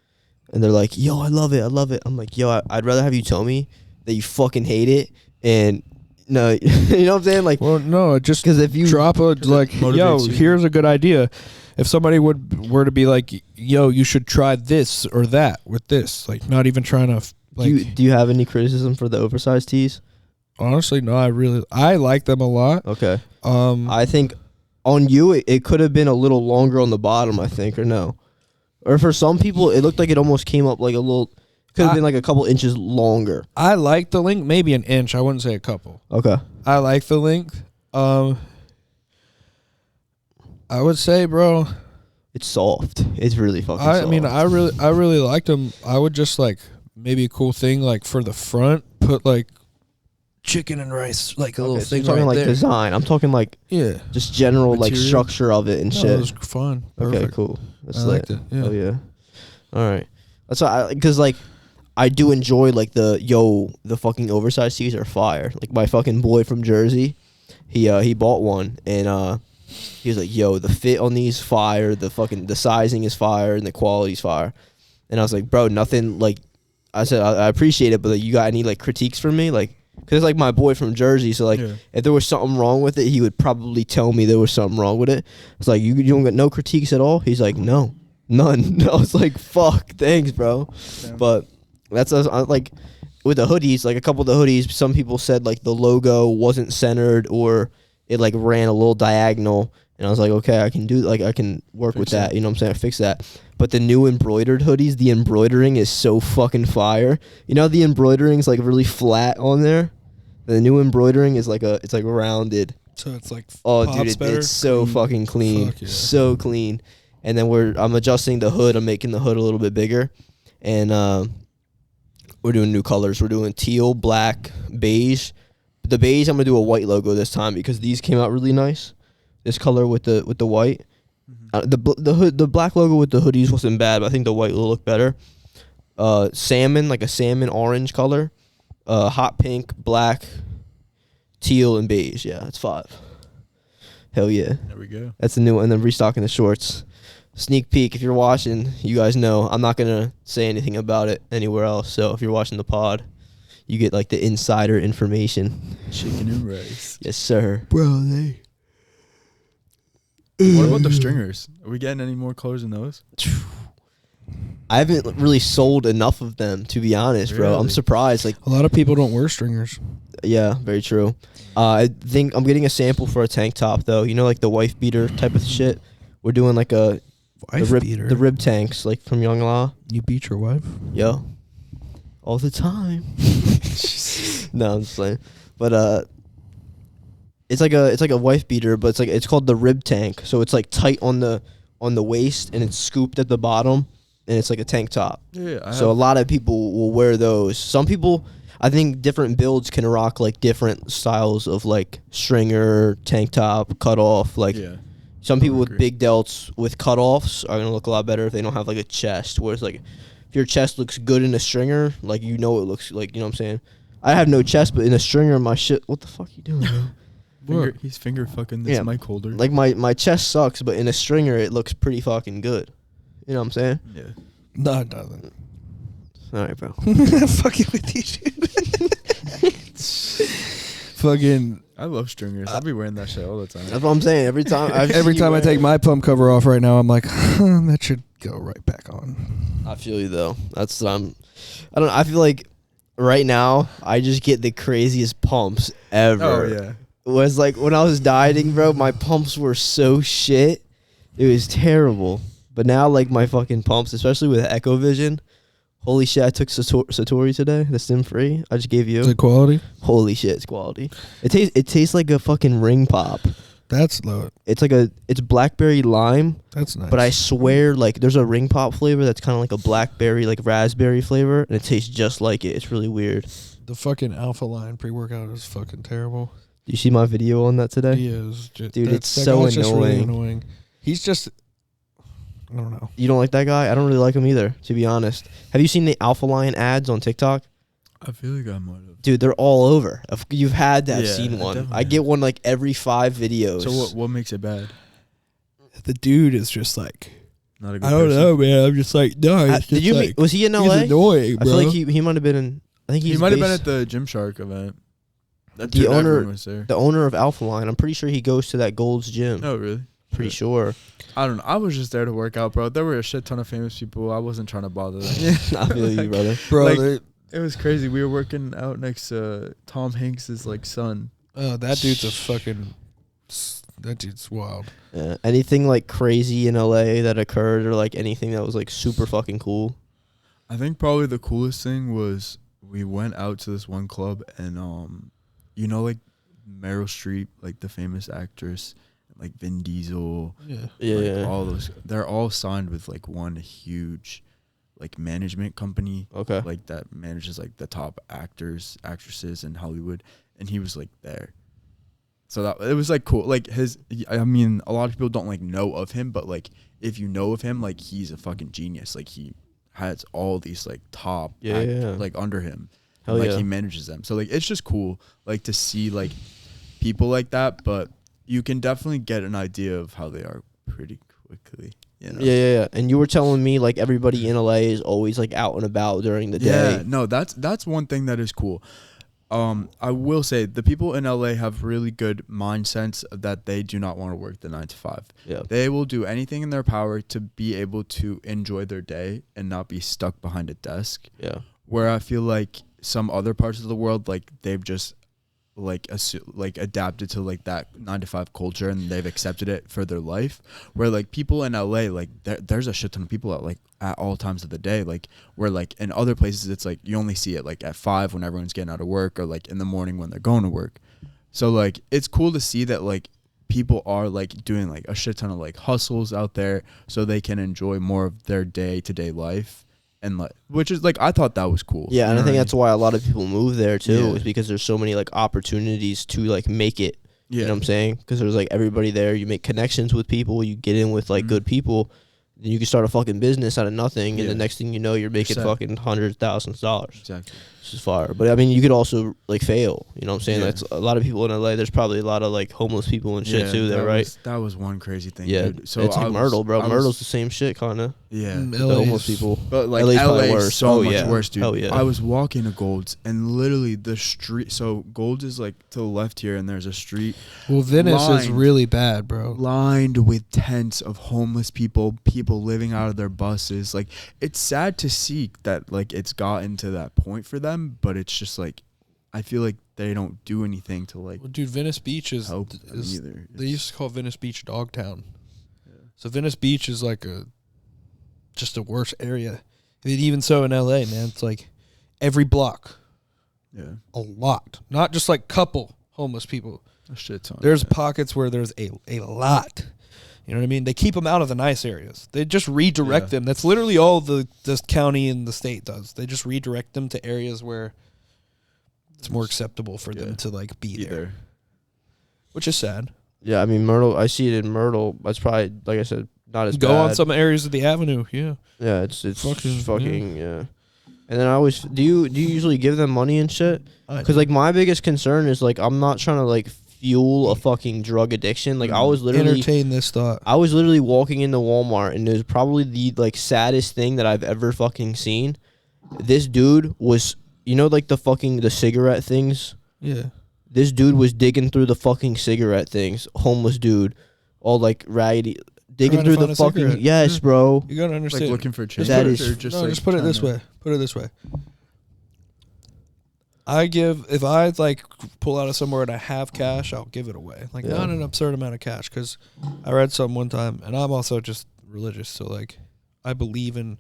and they're like, yo, I love it. I'm like, yo, I'd rather have you tell me that you fucking hate it, and no, you know what I'm saying? Like, well, no, just because if you drop a like, yo, here's a good idea. If somebody were to be like, yo, you should try this or that with this, like not even trying to like. Do you have any criticism for the oversized tees? Honestly, no. I like them a lot. Okay. I think on you it could have been a little longer on the bottom, I think, or no, or for some people it looked like it almost came up like a little. Could have been like a couple inches longer. I like the length, maybe an inch. I wouldn't say a couple. Okay. I like the length. I would say, bro, it's soft. It's really fucking soft. I mean, I really liked them. I would just like maybe a cool thing like for the front, put like chicken and rice, like a little thing. You're talking right like there. Design. I'm talking like just general Material. Like structure of it and shit. It was fun. Perfect. Okay, cool. That's I liked it. Yeah. Oh yeah. All right. That's why because like I do enjoy like the fucking oversized tees are fire. Like my fucking boy from Jersey, he bought one and he was like, yo, the fit on these fire, the sizing is fire and the quality's fire. And I was like, bro, nothing like I said I appreciate it, but like, you got any like critiques from me? Like, cause like my boy from Jersey, so like if there was something wrong with it, he would probably tell me there was something wrong with it. It's like you don't get no critiques at all. He's like, no, none. I was like, fuck, thanks, bro. Damn. But that's like with the hoodies, like a couple of the hoodies, some people said like the logo wasn't centered or it like ran a little diagonal, and I was like, okay, I can work with that. You know what I'm saying? Fix that. But the new embroidered hoodies, the embroidering is so fucking fire. You know, the embroidering's like really flat on there. The new embroidering is like it's like rounded. So it's like Oh, pops dude, better? it's so fucking clean. Fuck yeah. So clean. And then I'm adjusting the hood. I'm making the hood a little bit bigger. And we're doing new colors. We're doing teal, black, beige. The beige, I'm going to do a white logo this time because these came out really nice. This color with the white. The black logo with the hoodies wasn't bad, but I think the white will look better. Salmon, like a salmon orange color. Hot pink, black, teal, and beige. Yeah, that's 5. Hell yeah. There we go. That's the new one. And then restocking the shorts. Sneak peek, if you're watching, you guys know I'm not going to say anything about it anywhere else. So if you're watching the pod, you get like the insider information. Chicken and rice. Yes, sir. Bro, What about the stringers? Are we getting any more colors in those? I haven't really sold enough of them, to be honest, bro. I'm Really? surprised. Like, a lot of people don't wear stringers. yeah, very true. I think I'm getting a sample for a tank top, though. You know, like the wife beater type of shit. We're doing like the rib tanks, like from Young La. You beat your wife? Yo, all the time. No, I'm just playing. But it's like a wife beater, but it's called the rib tank. So it's like tight on the waist and it's scooped at the bottom, and it's like a tank top. Yeah. So a lot of people will wear those. Some people, I think, different builds can rock like different styles of like stringer, tank top, cut off. Like some people with big delts with cutoffs are gonna look a lot better if they don't have like a chest. Whereas like if your chest looks good in a stringer, like it looks like, you know what I'm saying. I have no chest, but in a stringer, my shit. What the fuck you doing, man? He's finger fucking this mic holder. Like my chest sucks, but in a stringer, it looks pretty fucking good. You know what I'm saying? Yeah. No, it doesn't. All right, bro. Fucking with you, dude. Fucking. I love stringers. I'll be wearing that shit all the time. That's what I'm saying. Every time I take my pump cover off right now, I'm like, that should go right back on. I feel you though. That's what I feel like right now I just get the craziest pumps ever. Oh yeah. It was like when I was dieting, bro, my pumps were so shit. It was terrible. But now like my fucking pumps, especially with Echo Vision. Holy shit, I took Satori today, the stim free. I just gave you. Is it quality? Holy shit, it's quality. It tastes like a fucking ring pop. That's low. It's blackberry lime. That's nice. But I swear, like, there's a ring pop flavor that's kind of like a blackberry, like raspberry flavor, and it tastes just like it. It's really weird. The fucking Alpha Line pre-workout is fucking terrible. Do you see my video on that today? He is. Dude, it's so annoying. Just really annoying. He's just, I don't know. You don't like that guy? I don't really like him either, to be honest. Have you seen the Alpha Line ads on TikTok? I feel like I might have. Dude, they're all over. You've had to have Yeah, seen one. definitely I get one like every 5 videos. So what makes it bad? The dude is just like, Not a good I don't person? know, man. I'm just like, no. He's just did you like, was he in LA? He's annoying, I bro. feel like he might have been in. I think He might have been at the Gymshark event. The owner was there. The owner of Alpha Line. I'm pretty sure he goes to that Gold's Gym. Oh really? Pretty sure. I don't know. I was just there to work out, bro. There were a shit ton of famous people. I wasn't trying to bother them. I feel you, brother. Bro, Like, it was crazy. We were working out next to Tom Hanks's like son. oh, that dude's a fucking, that dude's wild. Yeah. Anything like crazy in LA that occurred, or like anything that was like super fucking cool? I think probably the coolest thing was we went out to this one club and you know, like Meryl Streep, like the famous actress, like Vin Diesel, Yeah. all those, they're all signed with like one huge like management company, Okay. like that manages like the top actresses in Hollywood, and he was like there. So that it was like cool. Like I mean, a lot of people don't like know of him, but like if you know of him, like he's a fucking genius. Like he has all these like top like under him. Hell like yeah. he manages them. So like it's just cool like to see like people like that, but you can definitely get an idea of how they are pretty quickly. You know? Yeah. And you were telling me like everybody in LA is always like out and about during the day. Yeah, no, that's one thing that is cool. I will say the people in LA have really good mindsets that they do not want to work the 9 to 5. Yeah. They will do anything in their power to be able to enjoy their day and not be stuck behind a desk. Yeah. Where I feel like some other parts of the world, like they've just like adapted to like that 9 to 5 culture and they've accepted it for their life. Where like people in LA, like there's a shit ton of people at all times of the day, like where like in other places it's like you only see it like at 5 when everyone's getting out of work, or like in the morning when they're going to work. So like it's cool to see that like people are like doing like a shit ton of like hustles out there so they can enjoy more of their day-to-day life. And like, which is like, I thought that was cool. Yeah, and I think mean? that's why a lot of people move there too, is because there's so many like opportunities to like make it. Yeah. You know what I'm saying? Because there's like everybody there. You make connections with people. You get in with like good people. Then you can start a fucking business out of nothing, and the next thing you know, you're making fucking $100,000. Exactly. Which is fire. But I mean, you could also like fail. You know what I'm saying? That's a lot of people in LA. There's probably a lot of like homeless people and shit too there, right? That was one crazy thing. Yeah. Dude. So it's like Myrtle, bro. Myrtle's the same shit, kind of. Yeah. The homeless people. But like LA is so much worse, dude. Hell yeah. I was walking to Gold's, and literally the street. So Gold's is like to the left here, and there's a street. Well, Venice is really bad, bro. Lined with tents of homeless people living out of their buses. Like, it's sad to see that like it's gotten to that point for them, but it's just like, I feel like they don't do anything to like. Well, dude, Venice Beach is either. They used to call Venice Beach Dogtown. Yeah. So Venice Beach is like just a worse area. And even so in LA, man, it's like every block. Yeah. A lot. Not just like couple homeless people. A shit ton. There's pockets where there's a lot. You know what I mean? They keep them out of the nice areas. They just redirect them. That's literally all this county and the state does. They just redirect them to areas where it's more acceptable for them to like be there. Which is sad. Yeah, I mean Myrtle. I see it in Myrtle. That's probably, like I said, not as Go bad. on some areas of the avenue. Yeah. Yeah, it's fucking yeah. And then I always do you usually give them money and shit? Because like my biggest concern is like I'm not trying to like fuel a fucking drug addiction. Like I was literally entertain this thought. I was literally walking into Walmart, and it was probably the like saddest thing that I've ever fucking seen. This dude was, you know, like the cigarette things. Yeah. This dude was digging through the fucking cigarette things. Homeless dude, all like raggedy, digging through the fucking cigarette. Yes, bro. You gotta understand. Like looking for change. That is just put it this way. Put it this way. If I like pull out of somewhere and I have cash, I'll give it away. Like not an absurd amount of cash, because I read some one time, and I'm also just religious, so like I believe in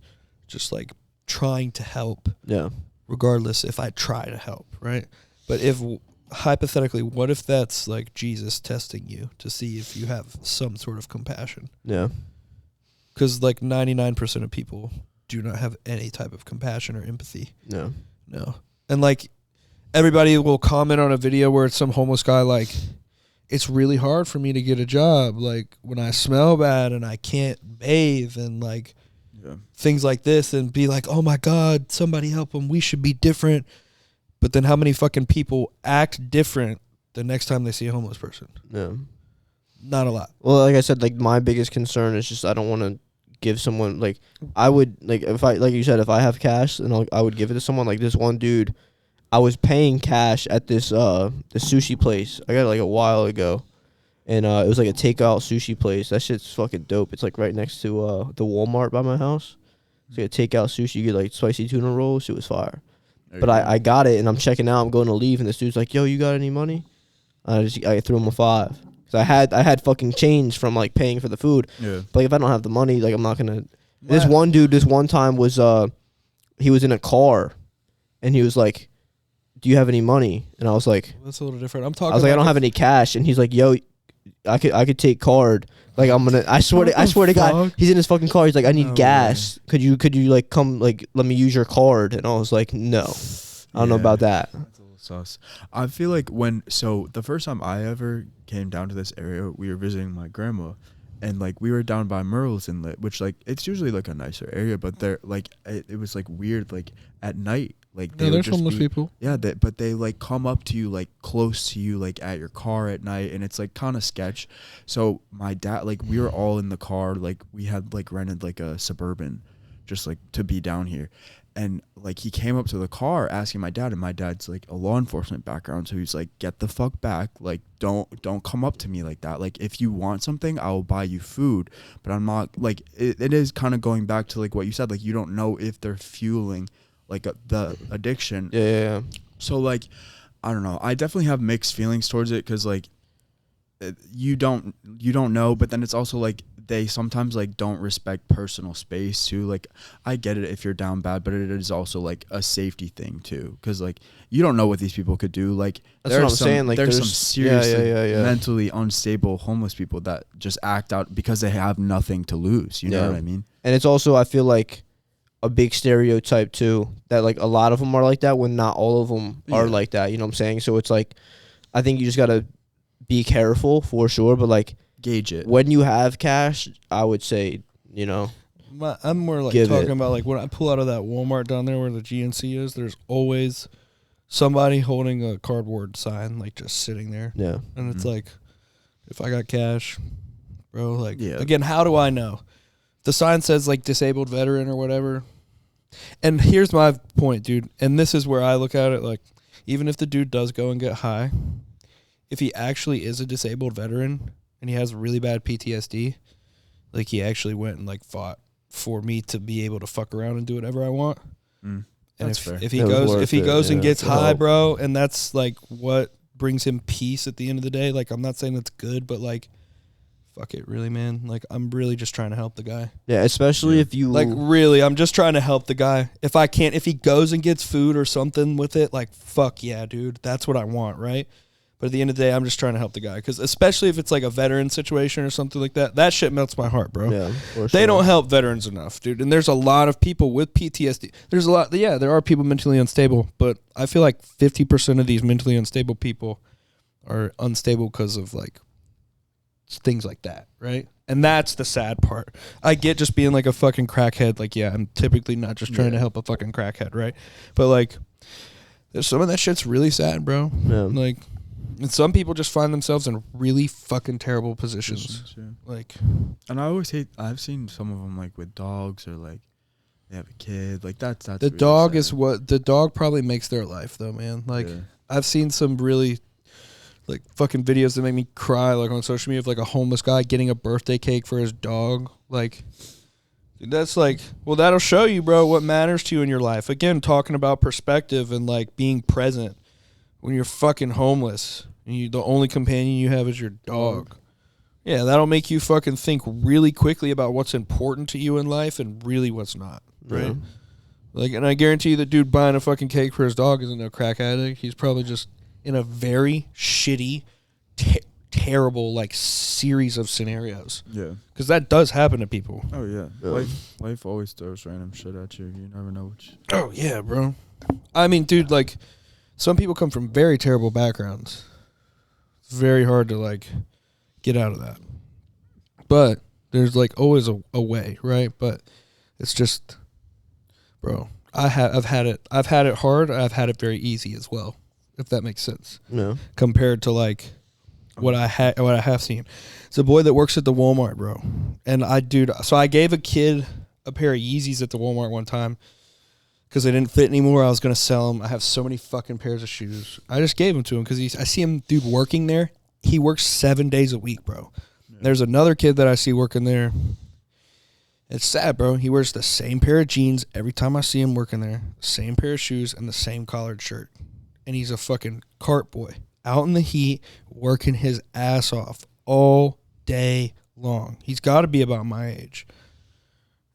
just like trying to help. Yeah. Regardless if I try to help, right? But if hypothetically, what if that's like Jesus testing you to see if you have some sort of compassion? Yeah. Because like 99% of people do not have any type of compassion or empathy. No. And like everybody will comment on a video where it's some homeless guy like, it's really hard for me to get a job. Like when I smell bad and I can't bathe and like things like this, and be like, oh my God, somebody help him. We should be different. But then how many fucking people act different the next time they see a homeless person? Yeah. Not a lot. Well, like I said, like my biggest concern is just I don't want to give someone, like I would, like if I, like you said, if I have cash, then I would give it to someone. Like this one dude, I was paying cash at this the sushi place. I got it like a while ago. And it was like a takeout sushi place. That shit's fucking dope. It's like right next to the Walmart by my house. So you get takeout sushi. You get like spicy tuna rolls. It was fire. But I got it, and I'm checking out. I'm going to leave, and this dude's like, "Yo, you got any money?" I threw him a $5. Cause I had fucking change from like paying for the food. Yeah. But like, if I don't have the money, like I'm not gonna. This one dude, this one time was he was in a car, and he was like, "Do you have any money?" And I was like, "That's a little different." I was like, "I don't have any cash," and he's like, "Yo, I could take card. Like I'm gonna. I swear to God, he's in his fucking car. He's like, I need gas. Could you like come like let me use your card?" And I was like, "No, I don't know about that." That's a little sus. I feel like the first time I ever came down to this area, we were visiting my grandma, and like we were down by Merle's Inlet, which like it's usually like a nicer area, but they're like it was like weird like at night. Like there's homeless people. Yeah, but they like come up to you like close to you like at your car at night, and it's like kind of sketch. So my dad, like we were all in the car, like we had like rented like a Suburban, just like to be down here, and like he came up to the car asking my dad, and my dad's like a law enforcement background, so he's like, get the fuck back, like don't come up to me like that. Like if you want something, I will buy you food, but I'm not like it is kind of going back to like what you said, like you don't know if they're fueling like the addiction. Yeah. So like, I don't know. I definitely have mixed feelings towards it, because like, you don't know. But then it's also like they sometimes like don't respect personal space too. Like I get it if you're down bad, but it is also like a safety thing too, because like you don't know what these people could do. Like that's what I'm saying. Like there's some seriously mentally unstable homeless people that just act out because they have nothing to lose. You know what I mean? And it's also, I feel like, a big stereotype too, that like a lot of them are like that when not all of them are like that. You know what I'm saying? So it's like, I think you just gotta be careful for sure, but like gauge it. When you have cash, I would say, you know, I'm more like talking about like when I pull out of that Walmart down there where the GNC is, there's always somebody holding a cardboard sign, like just sitting there. Yeah. And it's like, if I got cash, bro, like, again, how do I know? The sign says like disabled veteran or whatever. And here's my point, dude. And this is where I look at it, like, even if the dude does go and get high, if he actually is a disabled veteran and he has really bad PTSD, like he actually went and like fought for me to be able to fuck around and do whatever I want. And if he goes and gets high, bro, and that's like what brings him peace at the end of the day, like I'm not saying that's good, but like fuck it, really, man. Like I'm really just trying to help the guy. Yeah, especially if you like really, I'm just trying to help the guy. If he goes and gets food or something with it, like fuck yeah, dude, that's what I want, right? But at the end of the day, I'm just trying to help the guy, because especially if it's like a veteran situation or something like that, that shit melts my heart, bro. Yeah, for they don't help veterans enough, dude. And there's a lot of people with PTSD. There's a lot, there are people mentally unstable, but I feel like 50% of these mentally unstable people are unstable because of like things like that, right? And that's the sad part. I get just being like a fucking crackhead. Like, yeah, I'm typically not just trying to help a fucking crackhead, right? But like, there's some of that shit's really sad, bro. Yeah. Like, and some people just find themselves in really fucking terrible positions. Like, and I always I've seen some of them like with dogs, or like they have a kid. Like that's the really dog sad. is what the dog probably makes their life, though, man. Like, I've seen some really like fucking videos that make me cry, like on social media, of like a homeless guy getting a birthday cake for his dog. Like, dude, that's like, well, that'll show you, bro, what matters to you in your life. Again, talking about perspective and like being present. When you're fucking homeless and the only companion you have is your dog. Yeah, that'll make you fucking think really quickly about what's important to you in life and really what's not, right? Like, and I guarantee you the dude buying a fucking cake for his dog isn't no crack addict. He's probably just in a very shitty, terrible, like, series of scenarios. Yeah. Because that does happen to people. Oh, yeah. Life always throws random shit at you. You never know which. Oh, yeah, bro. I mean, dude, like, some people come from very terrible backgrounds. It's very hard to, like, get out of that. But there's, like, always a way, right? But it's just, bro, I've had it hard. I've had it very easy as well, if that makes sense. Yeah. Compared to, like, what I have seen. It's a boy that works at the Walmart, bro. And so I gave a kid a pair of Yeezys at the Walmart one time, because they didn't fit anymore. I was going to sell them. I have so many fucking pairs of shoes. I just gave them to him because I see him, dude, working there. He works 7 days a week, bro. Yeah. There's another kid that I see working there. It's sad, bro. He wears the same pair of jeans every time I see him working there, same pair of shoes, and the same collared shirt. And he's a fucking cart boy out in the heat working his ass off all day long. He's got to be about my age.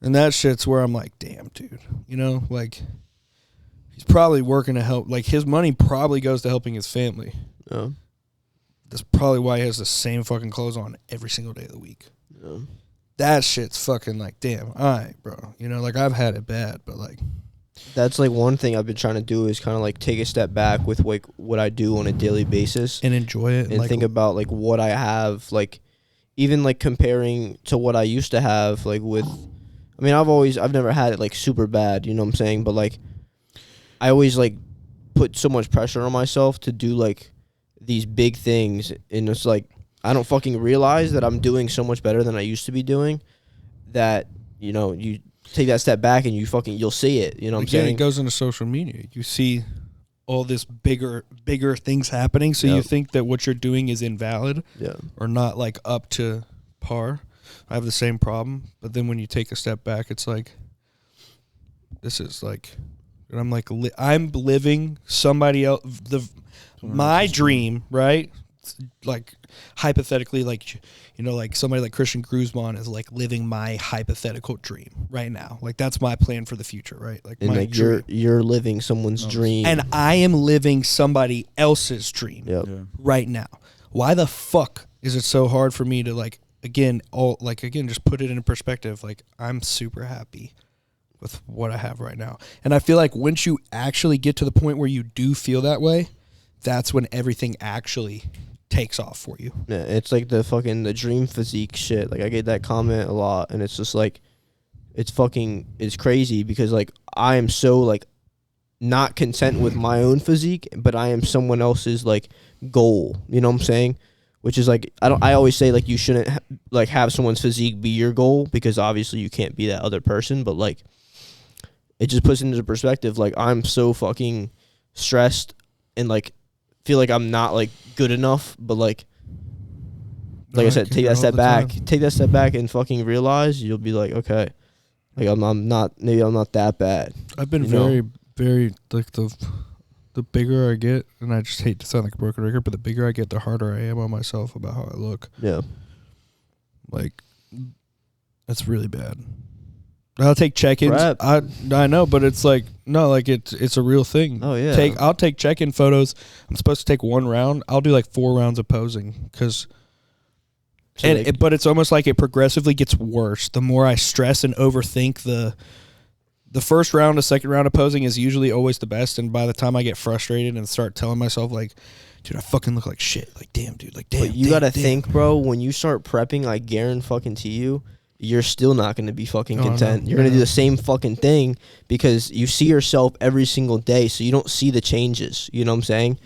And that shit's where I'm like, damn, dude. You know, like, he's probably working to help. Like, his money probably goes to helping his family. Yeah. That's probably why he has the same fucking clothes on every single day of the week. Yeah. That shit's fucking like, damn, all right, bro. You know, like, I've had it bad, but, like. That's, like, one thing I've been trying to do is kind of, like, take a step back with, like, what I do on a daily basis. And enjoy it. And like, think about, like, what I have. Like, even, like, comparing to what I used to have, like, with... I mean, I've never had it, like, super bad, you know what I'm saying? But, like, I always, like, put so much pressure on myself to do, like, these big things. And it's, like, I don't fucking realize that I'm doing so much better than I used to be doing, that, you know, you take that step back and you'll see it, you know what I'm saying? It goes into social media. You see all this bigger things happening, so you think that what you're doing is invalid or not, like, up to par. I have the same problem, but then when you take a step back, it's like, this is like, and I'm like, I'm living somebody else, my dream, right? like hypothetically, like, you know, like somebody like Christian Guzman is like living my hypothetical dream right now. Like that's my plan for the future, right? Like, and my like dream. you're living someone's dream, And I am living somebody else's dream right now. Why the fuck is it so hard for me to like, again, just put it in perspective. Like, I'm super happy with what I have right now. And I feel like once you actually get to the point where you do feel that way, that's when everything actually takes off for you. Yeah, it's like the dream physique shit. Like I get that comment a lot, and it's just like, it's crazy because like I am so like not content with my own physique, but I am someone else's like goal. You know what I'm saying? Which is like, I always say like you shouldn't like have someone's physique be your goal, because obviously you can't be that other person, but like it just puts into perspective. Like I'm so fucking stressed and like feel like I'm not like good enough, but like I said, take that step back and fucking realize, you'll be like, okay, like I'm not that bad. I've been very like the bigger I get, and I just hate to sound like a broken record, but the bigger I get, the harder I am on myself about how I look. Yeah. Like, that's really bad. I'll take check-ins. I know, but it's like, no, like it's a real thing. Oh yeah. I'll take check-in photos. I'm supposed to take 1 round. I'll do like 4 rounds of posing because, but it's almost like it progressively gets worse the more I stress and overthink the first round, the second round of posing is usually always the best, and by the time I get frustrated and start telling myself like, dude, I fucking look like shit. Like, damn, dude. Like, damn. But you gotta think, bro. When you start prepping, I guarantee you, you're still not gonna be fucking content. You're gonna do the same fucking thing because you see yourself every single day, so you don't see the changes. You know what I'm saying?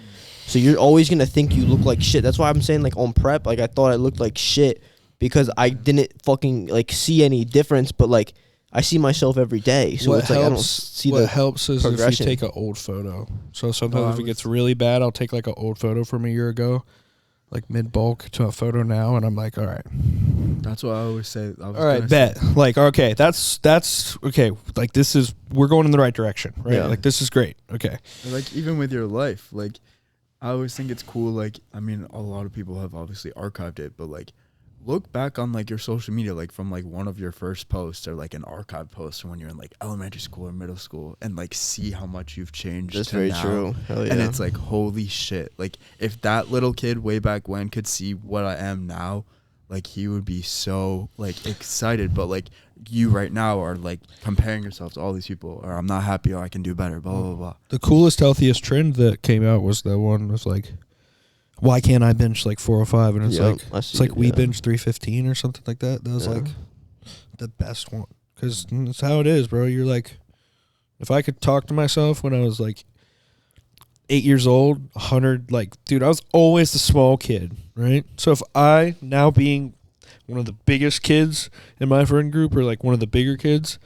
So you're always gonna think you look like shit. That's why I'm saying like on prep, like I thought I looked like shit because I didn't fucking like see any difference, but like I see myself every day, so it's like I don't see the helps is if you take an old photo. So sometimes if it gets really bad, I'll take like an old photo from a year ago, like mid-bulk to a photo now, and I'm like, all right. That's what I always say. All right, bet. Like, okay, that's okay. Like, we're going in the right direction, right? Yeah. Like, this is great. Okay. Like, even with your life, like, I always think it's cool. Like, I mean, a lot of people have obviously archived it, but like, look back on like your social media, like from like one of your first posts or like an archive post from when you're in like elementary school or middle school, and like see how much you've changed. That's very true. Hell yeah. And it's like, holy shit. Like if that little kid way back when could see what I am now, like he would be so like excited. But like you right now are like comparing yourself to all these people, or I'm not happy, or I can do better, blah, blah, blah. The coolest, healthiest trend that came out was that one was like, why can't I bench like 405? And it's we bench 315 or something like that. That was like the best one, because that's how it is, bro. You're like, if I could talk to myself when I was like 8 years old, 100, like, dude, I was always the small kid, right? So if I, now being one of the biggest kids in my friend group, or like one of the bigger kids,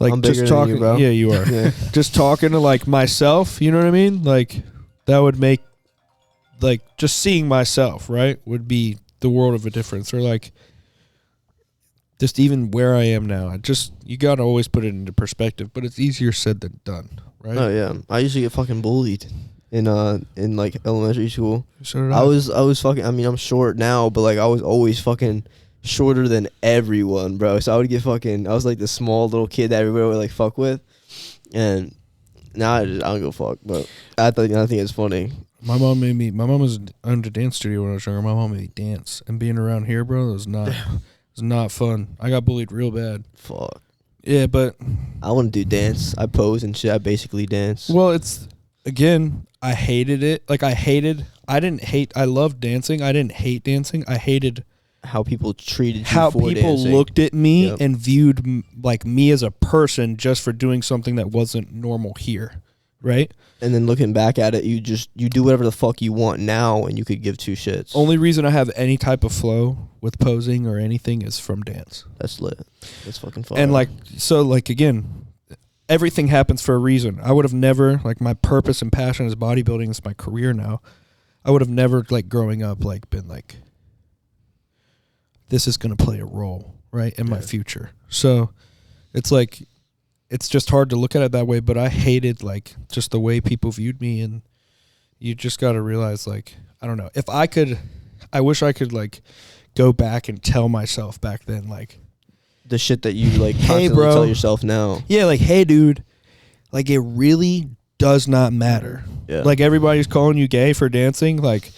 like I'm just talking, bro. Yeah, you are. Yeah. Just talking to like myself, you know what I mean? Like that would make, like, just seeing myself, right, would be the world of a difference. Or like, just even where I am now, you gotta always put it into perspective. But it's easier said than done, right? Oh yeah, I used to get fucking bullied in like elementary school. So did I was fucking. I mean, I'm short now, but like I was always fucking shorter than everyone, bro. So I would get fucking. I was like the small little kid that everybody would like fuck with, and now I don't go fuck. But I think it's funny. My mom was under dance studio when I was younger. My mom made me dance, and being around here, bro, it was not fun. I got bullied real bad. Fuck. Yeah, but I want to do dance. I pose and shit. I basically dance. Well, it's, again, I hated it. Like I loved dancing. I didn't hate dancing. I hated how people treated you how for people dancing. Looked at me and viewed like me as a person just for doing something that wasn't normal here, right? And then looking back at it, you do whatever the fuck you want now, and you could give two shits. Only reason I have any type of flow with posing or anything is from dance. That's lit. That's fucking fun. And like, so like, again, everything happens for a reason. I would have never, like, my purpose and passion is bodybuilding. It's my career now. I would have never, like, growing up, like, been like, this is going to play a role, right, in my future. So it's like, it's just hard to look at it that way, but I hated, like, just the way people viewed me, and you just got to realize, like, I don't know. If I could, I wish I could like go back and tell myself back then, like the shit that you like hey, constantly bro. tell yourself now. Yeah, like, hey, dude, like it really does not matter. Yeah. Like everybody's calling you gay for dancing, like.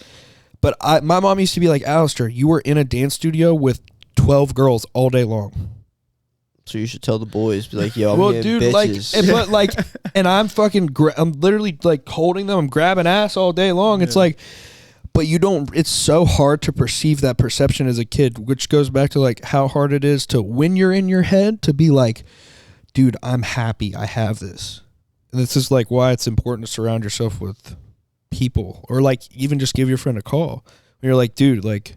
But my mom used to be like, Alistair, you were in a dance studio with 12 girls all day long. So you should tell the boys, be like, yo, I'm well, getting dude, bitches. but like, and I'm fucking, I'm literally like holding them, I'm grabbing ass all day long. It's like, but you don't, it's so hard to perceive that perception as a kid, which goes back to like how hard it is to, when you're in your head, to be like, dude, I'm happy I have this. And this is like why it's important to surround yourself with people, or like even just give your friend a call when you're like, dude, like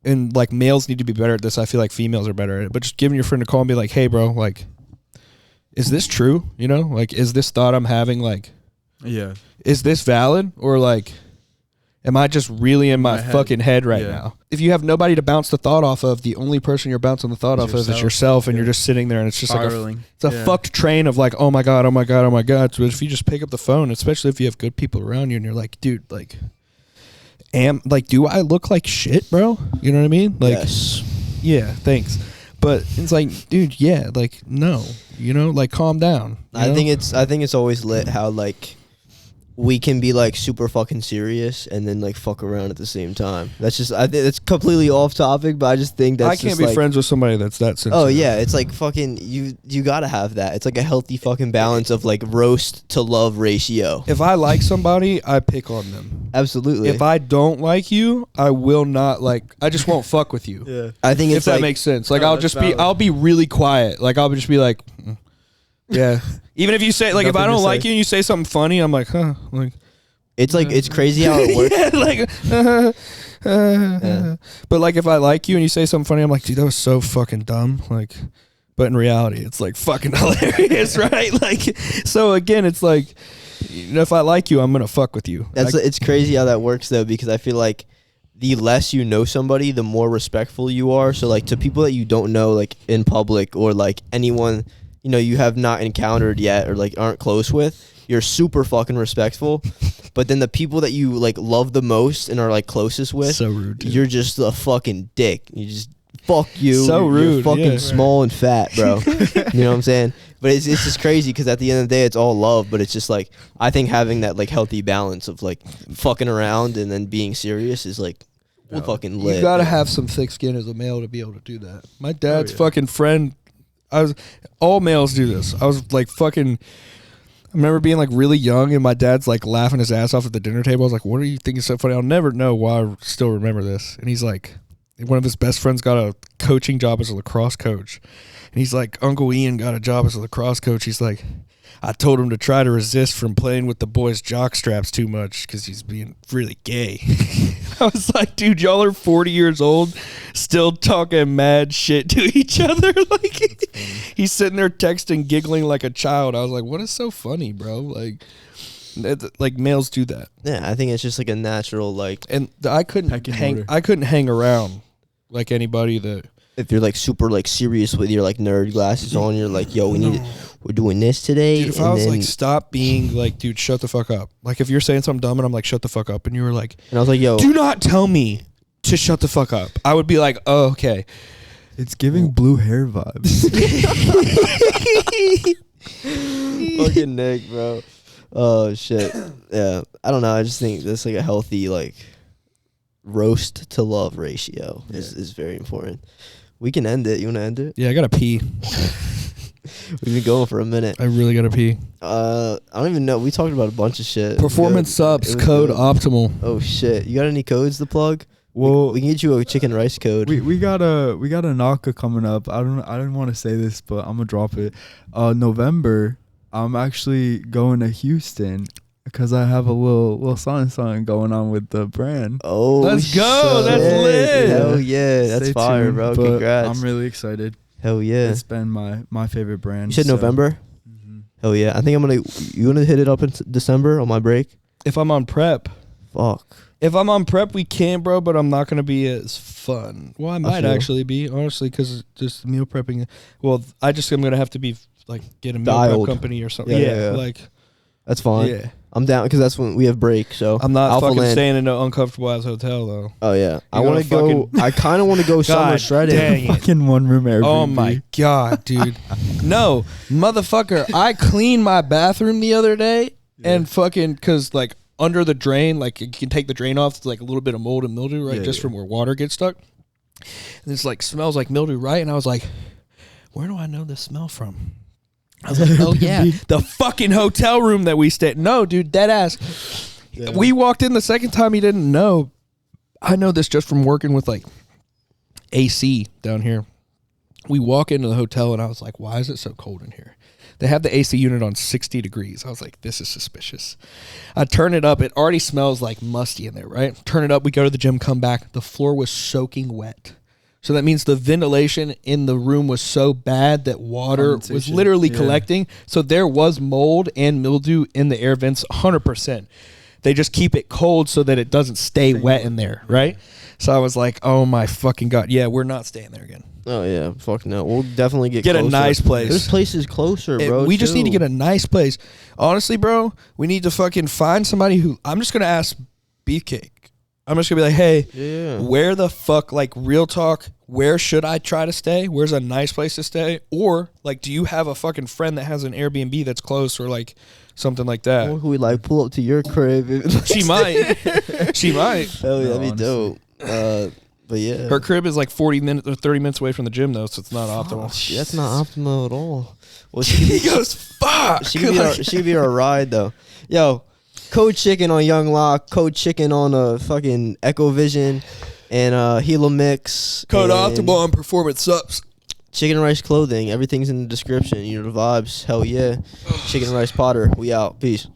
and like males need to be better at this. I feel like females are better at it, but just giving your friend a call and be like, hey bro, like is this true, you know, like is this thought I'm having, like is this valid, or like am I just really in my fucking head right now? If you have nobody to bounce the thought off of, the only person you're bouncing the thought off of is yourself, and you're just sitting there and it's just spiraling. Like it's a fucked train of like, oh my God, oh my God, oh my God. So if you just pick up the phone, especially if you have good people around you and you're like, dude, like, do I look like shit, bro? You know what I mean? Like, yes. Yeah, thanks. But it's like, dude, yeah, like, no, you know, like calm down. I think it's always lit how like we can be like super fucking serious and then like fuck around at the same time. That's just, I think it's completely off topic, but I just think that's I can't be like, friends with somebody that's that sensitive. oh yeah, it's like fucking you gotta have that. It's like a healthy fucking balance of like roast to love ratio. If I like somebody, I pick on them. Absolutely. If I don't like you, I will not I just won't fuck with you. Yeah. I think it's if that like, makes sense. Like No, I'll be really quiet. Like I'll just be like, yeah. Even if you say like, if I don't like you and you say something funny, I'm like, huh, like. It's like, it's crazy how it works. Yeah, like, but like if I like you and you say something funny, I'm like, dude, that was so fucking dumb. Like, but in reality, it's like fucking hilarious, right? Like, so again, it's like, you know, if I like you, I'm gonna fuck with you. It's crazy how that works though, because I feel like the less you know somebody, the more respectful you are. So like to people that you don't know, like in public, or like anyone, you know, you have not encountered yet or like aren't close with, you're super fucking respectful. But then the people that you like love the most and are like closest with, so rude, dude. You're just a fucking dick. You just fuck you. So rude. You're fucking yeah. small and fat, bro. You know what I'm saying? But it's just crazy because at the end of the day, it's all love. But it's just like, I think having that like healthy balance of like fucking around and then being serious is like fucking lit. You gotta have some thick skin as a male to be able to do that. My dad's fucking friend, all males do this. I was like fucking, I remember being like really young and my dad's like laughing his ass off at the dinner table. I was like, what are you thinking so funny? I'll never know why I still remember this. And he's like, one of his best friends got a coaching job as a lacrosse coach. And he's like, Uncle Ian got a job as a lacrosse coach. He's like, I told him to try to resist from playing with the boys' jock straps too much because he's being really gay. I was like, dude, y'all are 40 years old, still talking mad shit to each other. Like, he's sitting there texting, giggling like a child. I was like, what is so funny, bro? Like males do that. Yeah, I think it's just like a natural like. And I couldn't hang around like anybody that. If you're like super like serious with your like nerd glasses on, you're like, yo, we're doing this today. Dude, if I was like, stop being like, dude, shut the fuck up. Like if you're saying something dumb and I'm like, shut the fuck up, and you were like, and I was like, yo, do not tell me to shut the fuck up. I would be like, oh, okay. It's giving blue hair vibes. fucking Nick, bro. Oh shit. Yeah, I don't know. I just think that's like a healthy like roast to love ratio is very important. We can end it. You want to end it? Yeah, I gotta pee. We've been going for a minute. I really gotta pee. I don't even know. We talked about a bunch of shit. Performance subs code optimal. Oh shit! You got any codes to plug? Well, we can get you a chicken rice code. We got a Naka coming up. I didn't want to say this, but I'm gonna drop it. November, I'm actually going to Houston because I have a little something going on with the brand. Oh, let's go! That's lit. Hell yeah, that's Stay fire, tuned, bro. but Congrats! I'm really excited. Hell yeah! It's been my favorite brand. You said November? Mm-hmm. Hell yeah! I think you gonna hit it up in December on my break. If I'm on prep, fuck. If I'm on prep, we can, bro, but I'm not gonna be as fun. Well, I might actually be, honestly, because just meal prepping. Well, I'm gonna have to be like get a meal prep company or something. Yeah, like that's fine. Yeah. I'm down because that's when we have break. So I'm not Alpha fucking Land. staying in an uncomfortable ass hotel though. Oh yeah, I You're want to gonna go. I kind of want to go summer God shredding. dang it. Fucking 1-room Airbnb. Oh my god, dude. No, motherfucker. I cleaned my bathroom the other day and fucking cause like under the drain, like you can take the drain off, it's like a little bit of mold and mildew, right? Just from where water gets stuck. And it's like smells like mildew, right? And I was like, where do I know this smell from? I was like, oh yeah, the fucking hotel room that we stayed. No, dude, dead ass. Yeah. We walked in the second time, he didn't know. I know this just from working with like AC down here. We walk into the hotel and I was like, why is it so cold in here? They have the AC unit on 60 degrees. I was like, this is suspicious. I turn it up. It already smells like musty in there, right? Turn it up. We go to the gym, come back. The floor was soaking wet. So that means the ventilation in the room was so bad that water was literally collecting. So there was mold and mildew in the air vents 100%. They just keep it cold so that it doesn't stay wet in there, right? So I was like, oh my fucking God. Yeah, we're not staying there again. Oh yeah, fuck no. We'll definitely get closer. A nice place. This place is closer, bro. We just need to get a nice place. Honestly, bro, we need to fucking find somebody who, I'm just going to ask Beefcake. I'm just going to be like, hey, where the fuck, like real talk, where should I try to stay? Where's a nice place to stay? Or like, do you have a fucking friend that has an Airbnb that's close or like something like that? Or we like pull up to your crib? She might. She might. Hell yeah, that'd be dope. But yeah, her crib is like 40 minutes or 30 minutes away from the gym though, so it's not optimal. That's not optimal at all. Well, he goes, fuck. She could be our ride though. Yo, Code Chicken on Young Lock, Code Chicken on fucking Echo Vision, and Helo Mix. Code Optimal on Performance Subs. Chicken Rice Clothing. Everything's in the description. You know the vibes. Hell yeah. Chicken Rice Potter. We out. Peace.